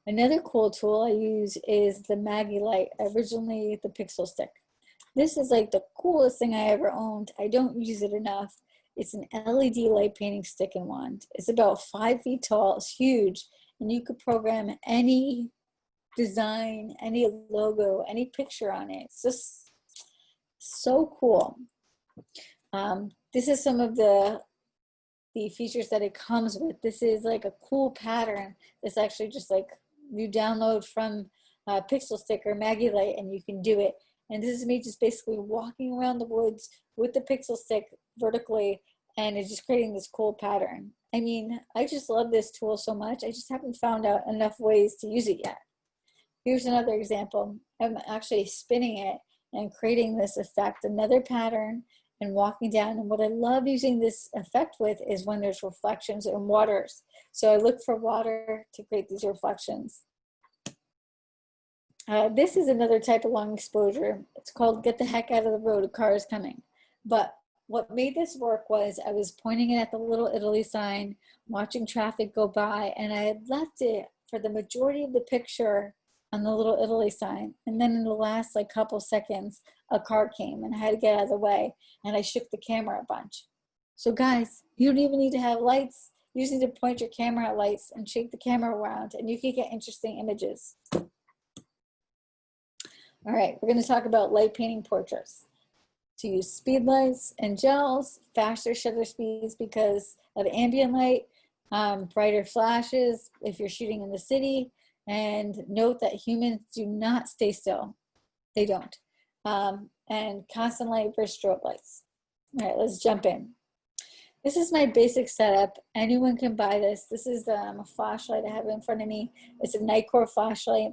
Another cool tool I use is the Maggie Light, originally the Pixel Stick. This is like the coolest thing I ever owned. I don't use it enough. It's an LED light painting stick and wand. It's about 5 feet tall, it's huge, and you could program any design, any logo, any picture on it. It's just so cool. This is some of the features that it comes with. This is like a cool pattern. It's actually just like you download from Pixel Stick or Maggie Light and you can do it. And this is me just basically walking around the woods with the Pixel Stick vertically, and it's just creating this cool pattern. I mean, I just love this tool so much. I just haven't found out enough ways to use it yet. Here's another example. I'm actually spinning it and creating this effect, another pattern, and walking down. And what I love using this effect with is when there's reflections and waters. So I look for water to create these reflections. This is another type of long exposure. It's called Get the Heck Out of the Road, a car is coming. But what made this work was I was pointing it at the Little Italy sign, watching traffic go by, and I had left it for the majority of the picture on the Little Italy sign. And then in the last like couple seconds, a car came and I had to get out of the way, and I shook the camera a bunch. So guys, you don't even need to have lights. You just need to point your camera at lights and shake the camera around, and you can get interesting images. All right, we're going to talk about light painting portraits. To use speed lights and gels, faster shutter speeds because of ambient light, brighter flashes if you're shooting in the city, and note that humans do not stay still. They don't. And constant light versus strobe lights. All right, let's jump in. This is my basic setup. Anyone can buy this. This is a flashlight I have in front of me. It's a Nikkor flashlight.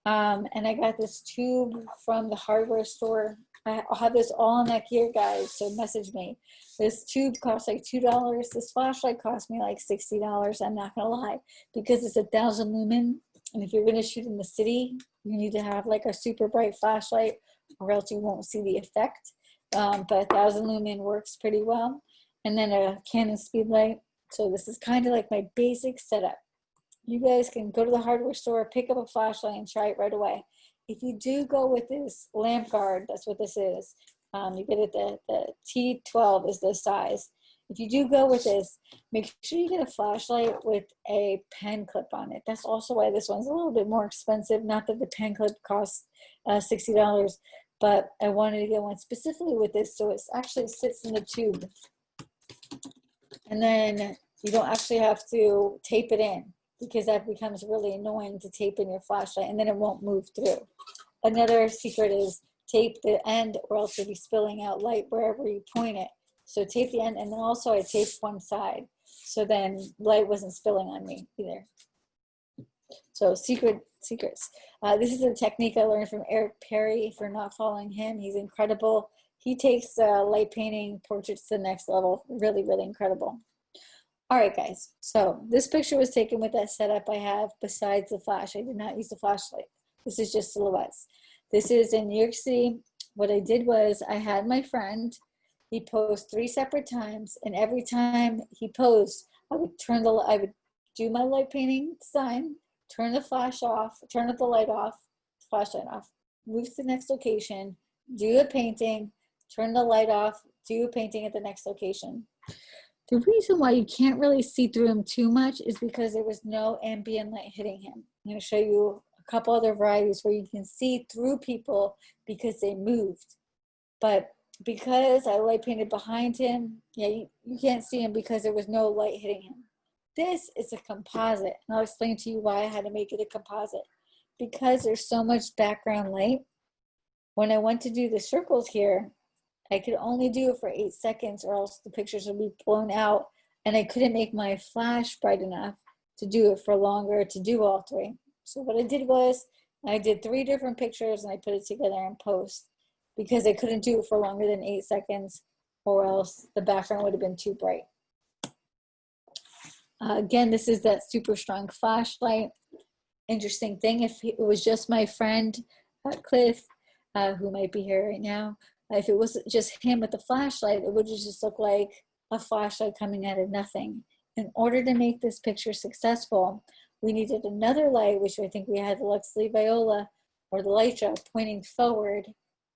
And I got this tube from the hardware store. I'll have this all on that gear, guys, so message me. This tube costs like $2. This flashlight cost me like $60, I'm not gonna lie, because it's 1,000 lumen. And if you're gonna shoot in the city, you need to have like a super bright flashlight or else you won't see the effect. But 1,000 lumen works pretty well. And then a Canon speed light. So this is kind of like my basic setup. You guys can go to the hardware store, pick up a flashlight and try it right away. If you do go with this lamp guard, that's what this is. You get it, the T12 is the size. If you do go with this, make sure you get a flashlight with a pen clip on it. That's also why this one's a little bit more expensive. Not that the pen clip costs $60, but I wanted to get one specifically with this so it actually sits in the tube. And then you don't actually have to tape it in, because that becomes really annoying to tape in your flashlight and then it won't move through. Another secret is tape the end or else you'll be spilling out light wherever you point it. So tape the end, and then also I taped one side so then light wasn't spilling on me either. So secrets. This is a technique I learned from Eric Perry. If you're not following him, he's incredible. He takes light painting portraits to the next level. Really, really incredible. All right, guys, so this picture was taken with that setup I have besides the flash. I did not use the flashlight. This is just silhouettes. This is in New York City. What I did was I had my friend, he posed 3 separate times, and every time he posed, I would do my light painting sign, turn the flash off, turn the light off, flashlight off, move to the next location, do a painting, turn the light off, do a painting at the next location. The reason why you can't really see through him too much is because there was no ambient light hitting him. I'm going to show you a couple other varieties where you can see through people because they moved. But because I light painted behind him, yeah, you can't see him because there was no light hitting him. This is a composite, and I'll explain to you why I had to make it a composite. Because there's so much background light, when I went to do the circles here, I could only do it for 8 seconds or else the pictures would be blown out, and I couldn't make my flash bright enough to do it for longer to do all 3. So what I did was I did 3 different pictures and I put it together in post because I couldn't do it for longer than 8 seconds or else the background would have been too bright. Again, this is that super strong flashlight. Interesting thing, if it was just my friend Cliff, who might be here right now, if it was just him with the flashlight, it would just look like a flashlight coming out of nothing. in order to make this picture successful, we needed another light, which I think we had the Luxley Viola or the Lytra pointing forward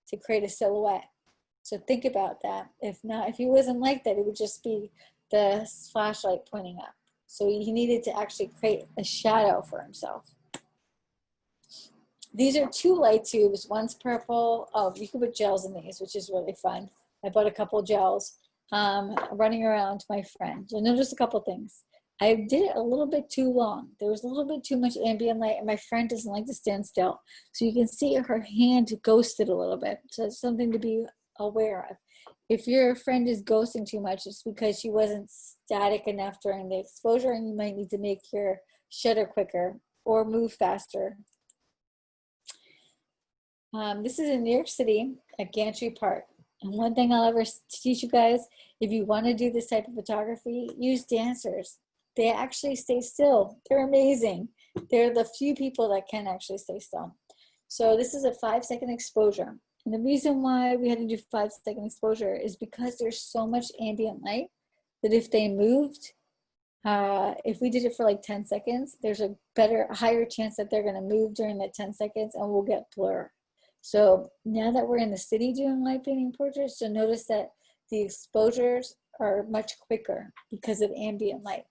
to create a silhouette. So think about that. If not, if he wasn't like that, it would just be the flashlight pointing up. So he needed to actually create a shadow for himself. These are 2 light tubes. One's purple. Oh, you can put gels in these, which is really fun. I bought a couple gels running around my friend. You'll notice a couple things. I did it a little bit too long. There was a little bit too much ambient light, and my friend doesn't like to stand still. So you can see her hand ghosted a little bit. So it's something to be aware of. If your friend is ghosting too much, it's because she wasn't static enough during the exposure, and you might need to make your shutter quicker or move faster. This is in New York City at Gantry Park. And one thing I'll ever teach you guys, if you want to do this type of photography, use dancers. They actually stay still. They're amazing. They're the few people that can actually stay still. So this is a 5-second exposure. And the reason why we had to do 5-second exposure is because there's so much ambient light that if they moved, if we did it for like 10 seconds, there's a higher chance that they're going to move during that 10 seconds and we'll get blur. So now that we're in the city doing light painting portraits, you'll notice that the exposures are much quicker because of ambient light.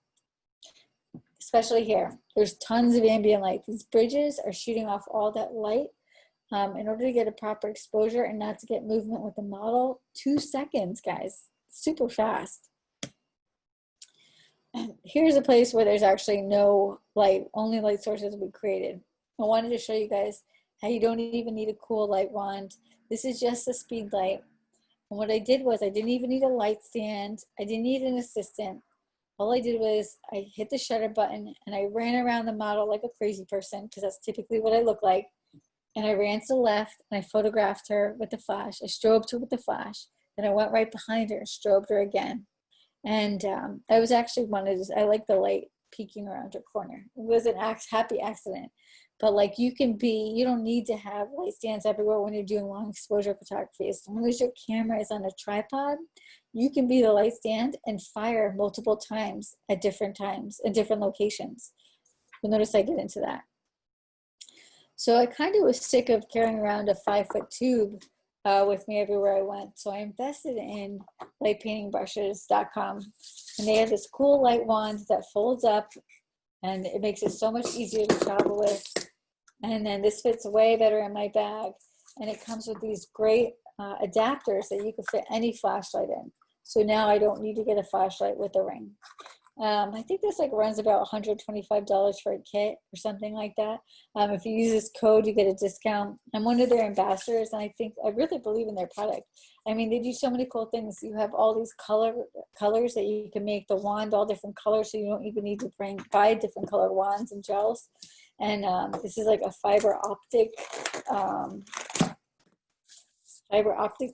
Especially here, there's tons of ambient light. These bridges are shooting off all that light. In order to get a proper exposure and not to get movement with the model, 2 seconds, guys, super fast. And here's a place where there's actually no light, only light sources we created. I wanted to show you guys how you don't even need a cool light wand. This is just a speed light. And what I did was I didn't even need a light stand. I didn't need an assistant. All I did was I hit the shutter button and I ran around the model like a crazy person, because that's typically what I look like. And I ran to the left and I photographed her with the flash. I strobed her with the flash. Then I went right behind her and strobed her again. And I was actually I like the light peeking around her corner. It was an happy accident. But like you don't need to have light stands everywhere when you're doing long exposure photography. As long as your camera is on a tripod, you can be the light stand and fire multiple times at different locations. You'll notice I get into that. So I kind of was sick of carrying around a 5-foot tube with me everywhere I went. So I invested in lightpaintingbrushes.com, and they have this cool light wand that folds up, and it makes it so much easier to travel with. And then this fits way better in my bag, and it comes with these great adapters that you can fit any flashlight in. So now I don't need to get a flashlight with a ring. I think this like runs about $125 for a kit or something like that. If you use this code, you get a discount. I'm one of their ambassadors, and I really believe in their product. I mean, they do so many cool things. You have all these colors that you can make the wand all different colors, so you don't even need to buy different color wands and gels. And this is like a fiber optic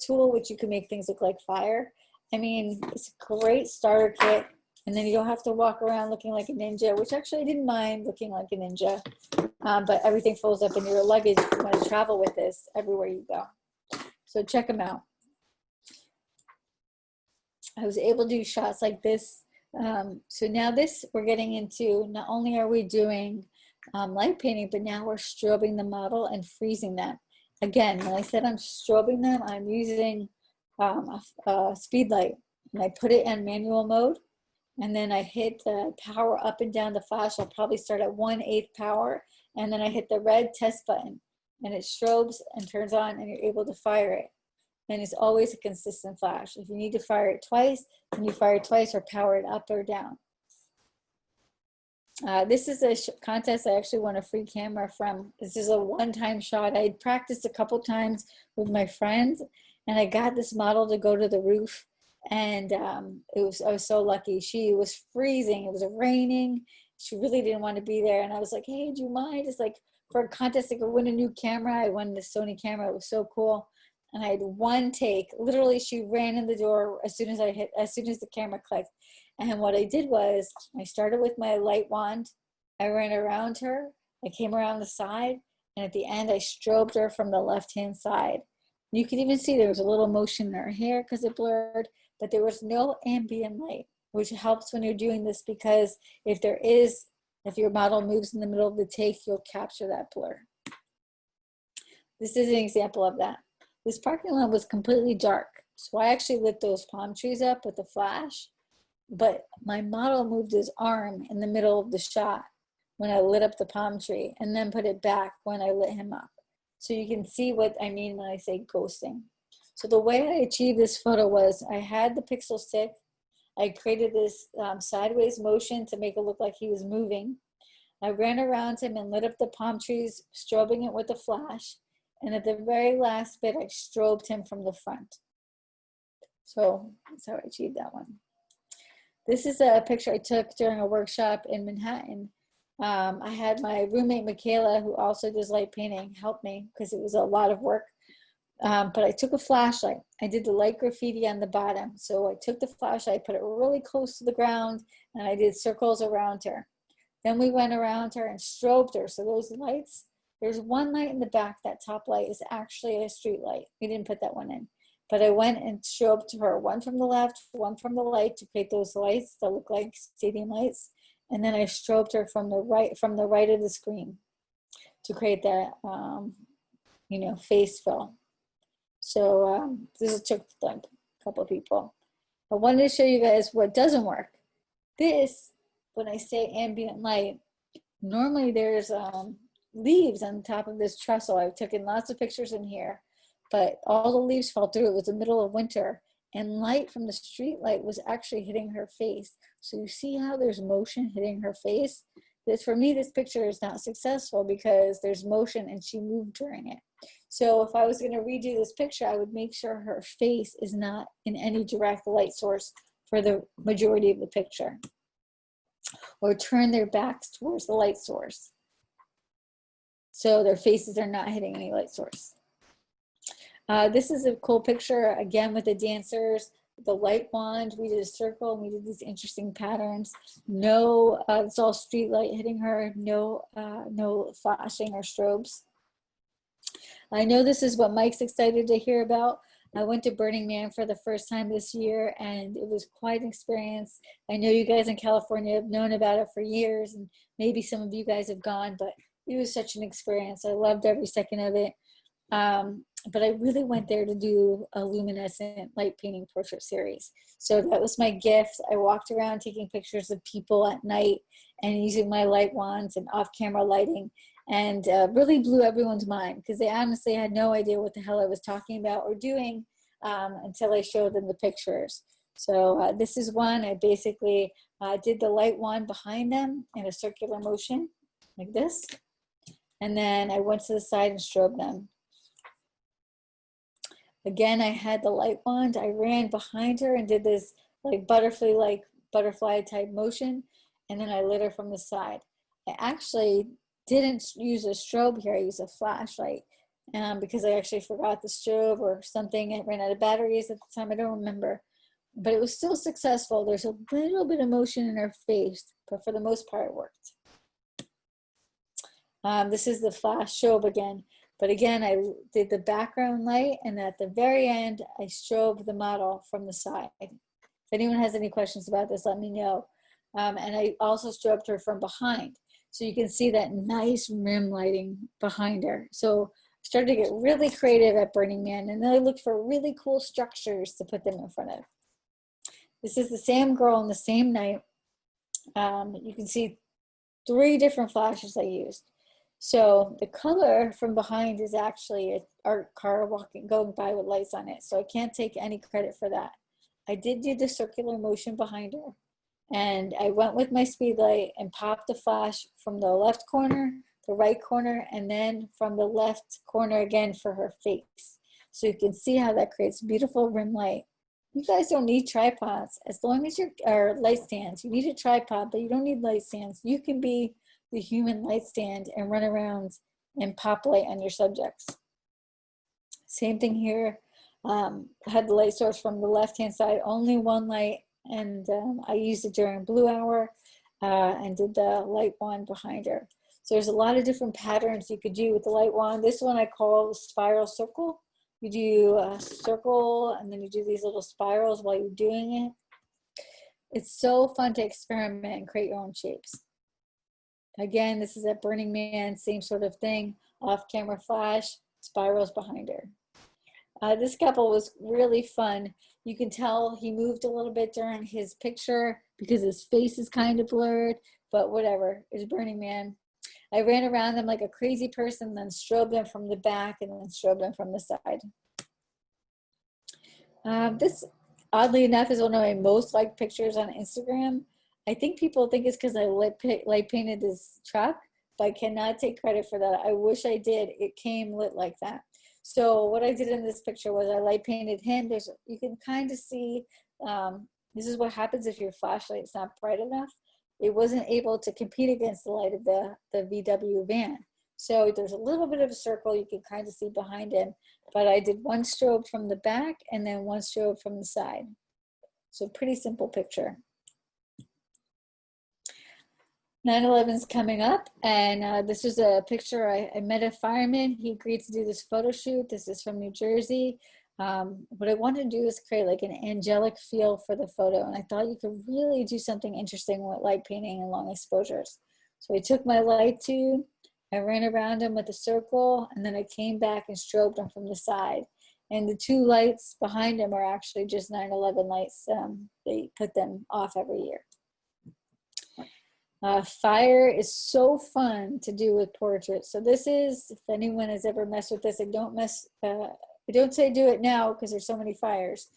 tool, which you can make things look like fire. I mean, it's a great starter kit. And then you don't have to walk around looking like a ninja, which actually I didn't mind looking like a ninja. But everything folds up in your luggage if you want to travel with this everywhere you go. So check them out. I was able to do shots like this. So now we're getting into, not only are we doing light painting, but now we're strobing the model and freezing them. Again, when I said I'm strobing them, I'm using a speed light, and I put it in manual mode. And then I hit the power up and down the flash. I'll probably start at 1/8 power. And then I hit the red test button, and it strobes and turns on, and you're able to fire it. And it's always a consistent flash. If you need to fire it twice, then you fire it twice or power it up or down. This is a contest I actually won a free camera from. This is a one-time shot. I had practiced a couple times with my friends, and I got this model to go to the roof. And I was so lucky. She was freezing. It was raining. She really didn't want to be there. And I was like, hey, do you mind? It's like for a contest, I could win a new camera. I won the Sony camera. It was so cool. And I had one take. Literally, she ran in the door as soon as the camera clicked. And what I did was I started with my light wand. I ran around her. I came around the side. And at the end, I strobed her from the left-hand side. You can even see there was a little motion in her hair because it blurred. But there was no ambient light. which helps when you're doing this, because if your model moves in the middle of the take, you'll capture that blur. This is an example of that. This parking lot was completely dark, so I actually lit those palm trees up with a flash, but my model moved his arm in the middle of the shot when I lit up the palm tree, and then put it back when I lit him up. So you can see what I mean when I say ghosting. So the way I achieved this photo was I had the pixel stick. I created this sideways motion to make it look like he was moving. I ran around him and lit up the palm trees, strobing it with a flash. And at the very last bit, I strobed him from the front. So that's how I achieved that one. This is a picture I took during a workshop in Manhattan. I had my roommate, Michaela, who also does light painting, help me because it was a lot of work. But I took a flashlight. I did the light graffiti on the bottom. So I took the flashlight, put it really close to the ground, and I did circles around her. Then we went around her and strobed her. So those lights, there's one light in the back. That top light is actually a street light. We didn't put that one in. But I went and strobed her, one from the left, one from the right, to create those lights that look like stadium lights. And then I strobed her from the right of the screen to create that, face fill. So this took like a couple of people. I wanted to show you guys what doesn't work. This, when I say ambient light, normally there's leaves on top of this trestle. I've taken lots of pictures in here, but all the leaves fell through. It was the middle of winter, and light from the street light was actually hitting her face. So you see how there's motion hitting her face? For me, this picture is not successful because there's motion and she moved during it. So if I was going to redo this picture, I would make sure her face is not in any direct light source for the majority of the picture, or turn their backs towards the light source, so their faces are not hitting any light source. This is a cool picture, again, with the dancers, the light wand. We did a circle and we did these interesting patterns. No, it's all street light hitting her, no flashing or strobes. I know this is what Mike's excited to hear about. I went to Burning Man for the first time this year, and it was quite an experience. I know you guys in California have known about it for years, and maybe some of you guys have gone, but it was such an experience. I loved every second of it. But I really went there to do a luminescent light painting portrait series. So that was my gift. I walked around taking pictures of people at night and using my light wands and off-camera lighting, and really blew everyone's mind, because they honestly had no idea what the hell I was talking about or doing until I showed them the pictures. So this is one. I basically did the light wand behind them in a circular motion like this. And then I went to the side and strobed them. Again, I had the light wand. I ran behind her and did this like butterfly type motion. And then I lit her from the side. I actually didn't use a strobe here. I used a flashlight because I actually forgot the strobe or something. It ran out of batteries at the time. I don't remember. But it was still successful. There's a little bit of motion in her face, but for the most part, it worked. This is the flash strobe again. But again, I did the background light, and at the very end, I strobed the model from the side. If anyone has any questions about this, let me know. And I also strobed her from behind. So you can see that nice rim lighting behind her. So I started to get really creative at Burning Man, and then I looked for really cool structures to put them in front of. This is the same girl on the same night. You can see 3 different flashes I used. So the color from behind is actually an art car going by with lights on it. So I can't take any credit for that. I did do the circular motion behind her. And I went with my speed light and popped the flash from the left corner, the right corner, and then from the left corner again for her face. So you can see how that creates beautiful rim light. You guys don't need tripods. As long as or light stands. You need a tripod, but you don't need light stands. You can be the human light stand and run around and pop light on your subjects. Same thing here. I had the light source from the left-hand side, only one light, and I used it during blue hour and did the light wand behind her. So there's a lot of different patterns you could do with the light wand. This one I call the spiral circle. You do a circle and then you do these little spirals while you're doing it. It's so fun to experiment and create your own shapes. Again, this is at Burning Man, same sort of thing. Off-camera flash, spirals behind her. This couple was really fun. You can tell he moved a little bit during his picture because his face is kind of blurred, but whatever, it's Burning Man. I ran around them like a crazy person, then strobed them from the back and then strobed them from the side. This, oddly enough, is one of my most liked pictures on Instagram. I think people think it's because I light painted this truck, but I cannot take credit for that. I wish I did. It came lit like that. So what I did in this picture was I light painted him. You can kind of see, this is what happens if your flashlight's not bright enough. It wasn't able to compete against the light of the VW van. So there's a little bit of a circle you can kind of see behind him, but I did one strobe from the back and then one strobe from the side. So pretty simple picture. 9/11 is coming up, and this is a picture. I met a fireman. He agreed to do this photo shoot. This is from New Jersey. What I wanted to do is create like an angelic feel for the photo, and I thought you could really do something interesting with light painting and long exposures. So I took my light tube, I ran around him with a circle, and then I came back and strobed him from the side. And the two lights behind him are actually just 9/11 lights. They put them off every year. Fire is so fun to do with portraits. So this is, if anyone has ever messed with this, I don't say do it now because there's so many fires,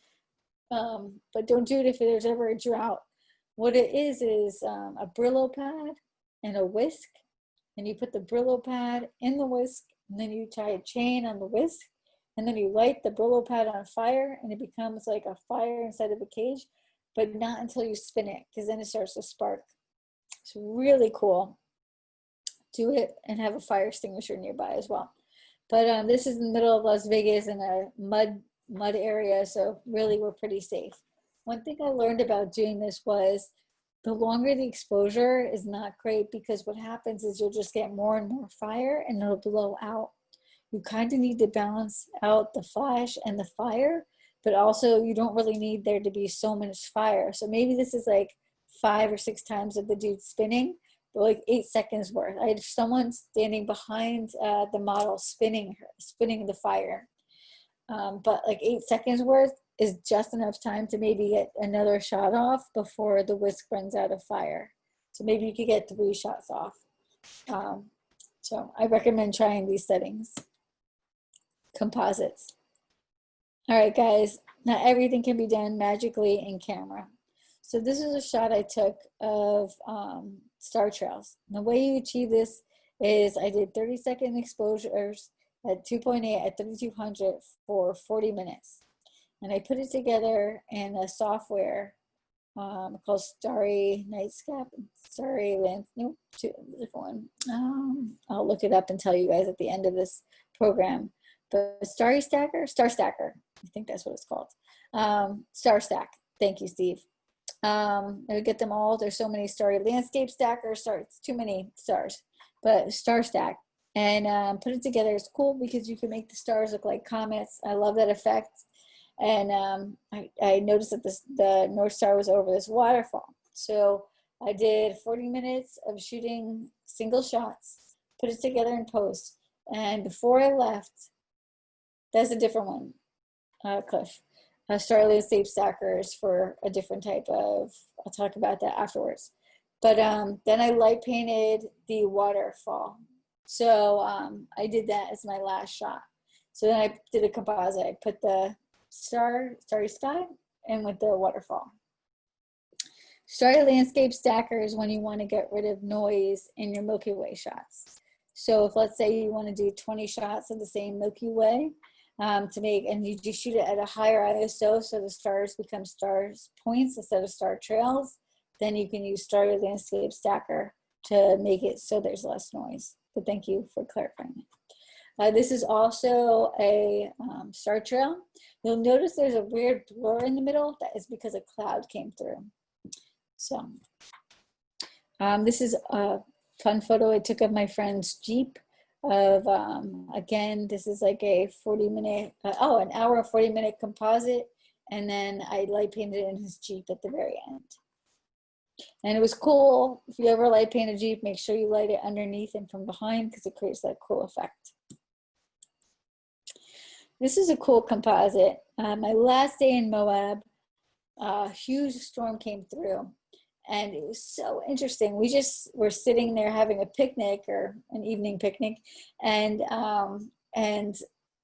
but don't do it if there's ever a drought. What it is a Brillo pad and a whisk, and you put the Brillo pad in the whisk, and then you tie a chain on the whisk, and then you light the Brillo pad on fire, and it becomes like a fire inside of a cage, but not until you spin it, because then it starts to spark. It's really cool. Do it and have a fire extinguisher nearby as well. But this is in the middle of Las Vegas in a mud area, so really we're pretty safe. One thing I learned about doing this was the longer the exposure is not great, because what happens is you'll just get more and more fire and it'll blow out. You kind of need to balance out the flash and the fire, but also you don't really need there to be so much fire. So maybe this is like 5 or 6 times of the dude spinning, but like 8 seconds worth. I had someone standing behind the model spinning the fire. But like 8 seconds worth is just enough time to maybe get another shot off before the whisk runs out of fire. So maybe you could get 3 shots off. So I recommend trying these settings. Composites. All right, guys, not everything can be done magically in camera. So this is a shot I took of star trails. And the way you achieve this is I did 30-second exposures at 2.8 at 3200 for 40 minutes. And I put it together in a software called Starry Nightscape, Starry Land, no, different one. I'll look it up and tell you guys at the end of this program. But Star Stacker, I think that's what it's called. Star Stack, thank you, Steve. I would get them all. There's so many Starry Landscape Stackers, it's too many stars, but Star Stack. And put it together. It's cool because you can make the stars look like comets. I love that effect. And I noticed that the North Star was over this waterfall. So I did 40 minutes of shooting single shots, put it together in post. And before I left, that's a different one, Cliff. Starry Landscape Stackers for a different type of, I'll talk about that afterwards. But then I light painted the waterfall. So I did that as my last shot. So then I did a composite. I put the starry sky and with the waterfall. Starry Landscape Stackers when you want to get rid of noise in your Milky Way shots. So if let's say you want to do 20 shots of the same Milky Way to make, and you just shoot it at a higher ISO so the stars become stars points instead of star trails, then you can use Starry Landscape Stacker to make it so there's less noise. But thank you for clarifying it. This is also a star trail. You'll notice there's a weird blur in the middle. That is because a cloud came through. So this is a fun photo I took of my friend's Jeep of, again, this is like a 40-minute, an hour and 40-minute composite. And then I light painted in his Jeep at the very end. And it was cool. If you ever light paint a Jeep, make sure you light it underneath and from behind because it creates that cool effect. This is a cool composite. My last day in Moab, a huge storm came through. And it was so interesting. We just were sitting there having a picnic, or an evening picnic, and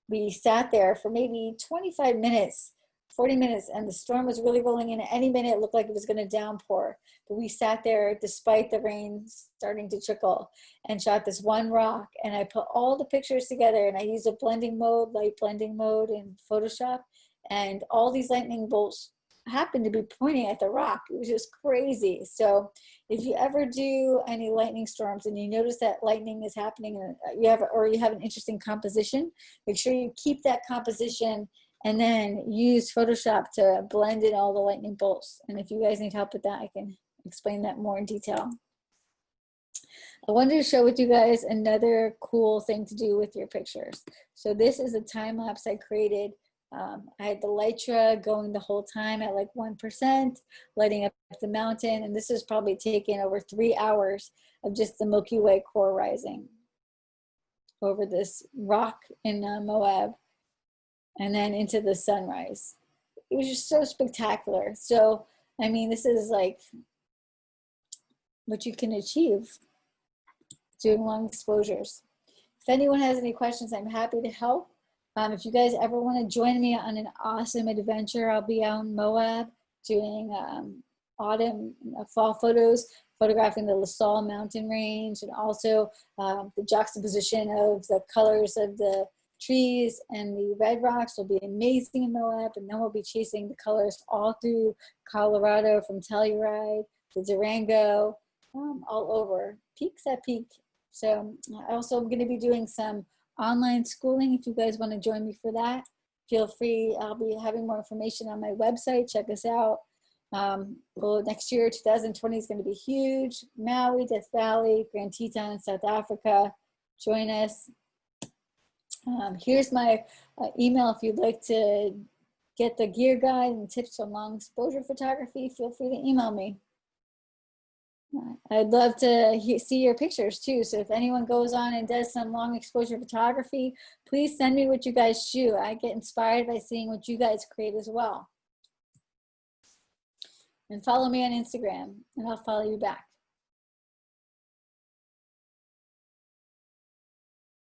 we sat there for maybe 25 minutes, 40 minutes, and the storm was really rolling in. At any minute, it looked like it was going to downpour. But we sat there despite the rain starting to trickle and shot this one rock. And I put all the pictures together, and I used a blending mode, light blending mode in Photoshop, and all these lightning bolts happened to be pointing at the rock. It was just crazy. So if you ever do any lightning storms and you notice that lightning is happening, and you have an interesting composition, make sure you keep that composition and then use Photoshop to blend in all the lightning bolts. And if you guys need help with that, I can explain that more in detail. I wanted to share with you guys another cool thing to do with your pictures. So this is a time lapse I created. I had the Lytra going the whole time at like 1%, lighting up the mountain, and this is probably taken over 3 hours of just the Milky Way core rising over this rock in Moab, and then into the sunrise. It was just so spectacular. So, I mean, this is like what you can achieve doing long exposures. If anyone has any questions, I'm happy to help. If you guys ever want to join me on an awesome adventure, I'll be out in Moab doing autumn fall photos, photographing the La Salle mountain range, and also the juxtaposition of the colors of the trees and the red rocks will be amazing in Moab. And then we'll be chasing the colors all through Colorado, from Telluride to Durango, all over, peaks at peak. So I also am going to be doing some online schooling. If you guys want to join me for that, feel free. I'll be having more information on my website. Check us out. Well, next year, 2020 is going to be huge. Maui, Death Valley, Grand Teton, South Africa. Join us. Here's my email. If you'd like to get the gear guide and tips on long exposure photography, feel free to email me. I'd love to see your pictures too. So if anyone goes on and does some long exposure photography, please send me what you guys shoot. I get inspired by seeing what you guys create as well. And follow me on Instagram, and I'll follow you back.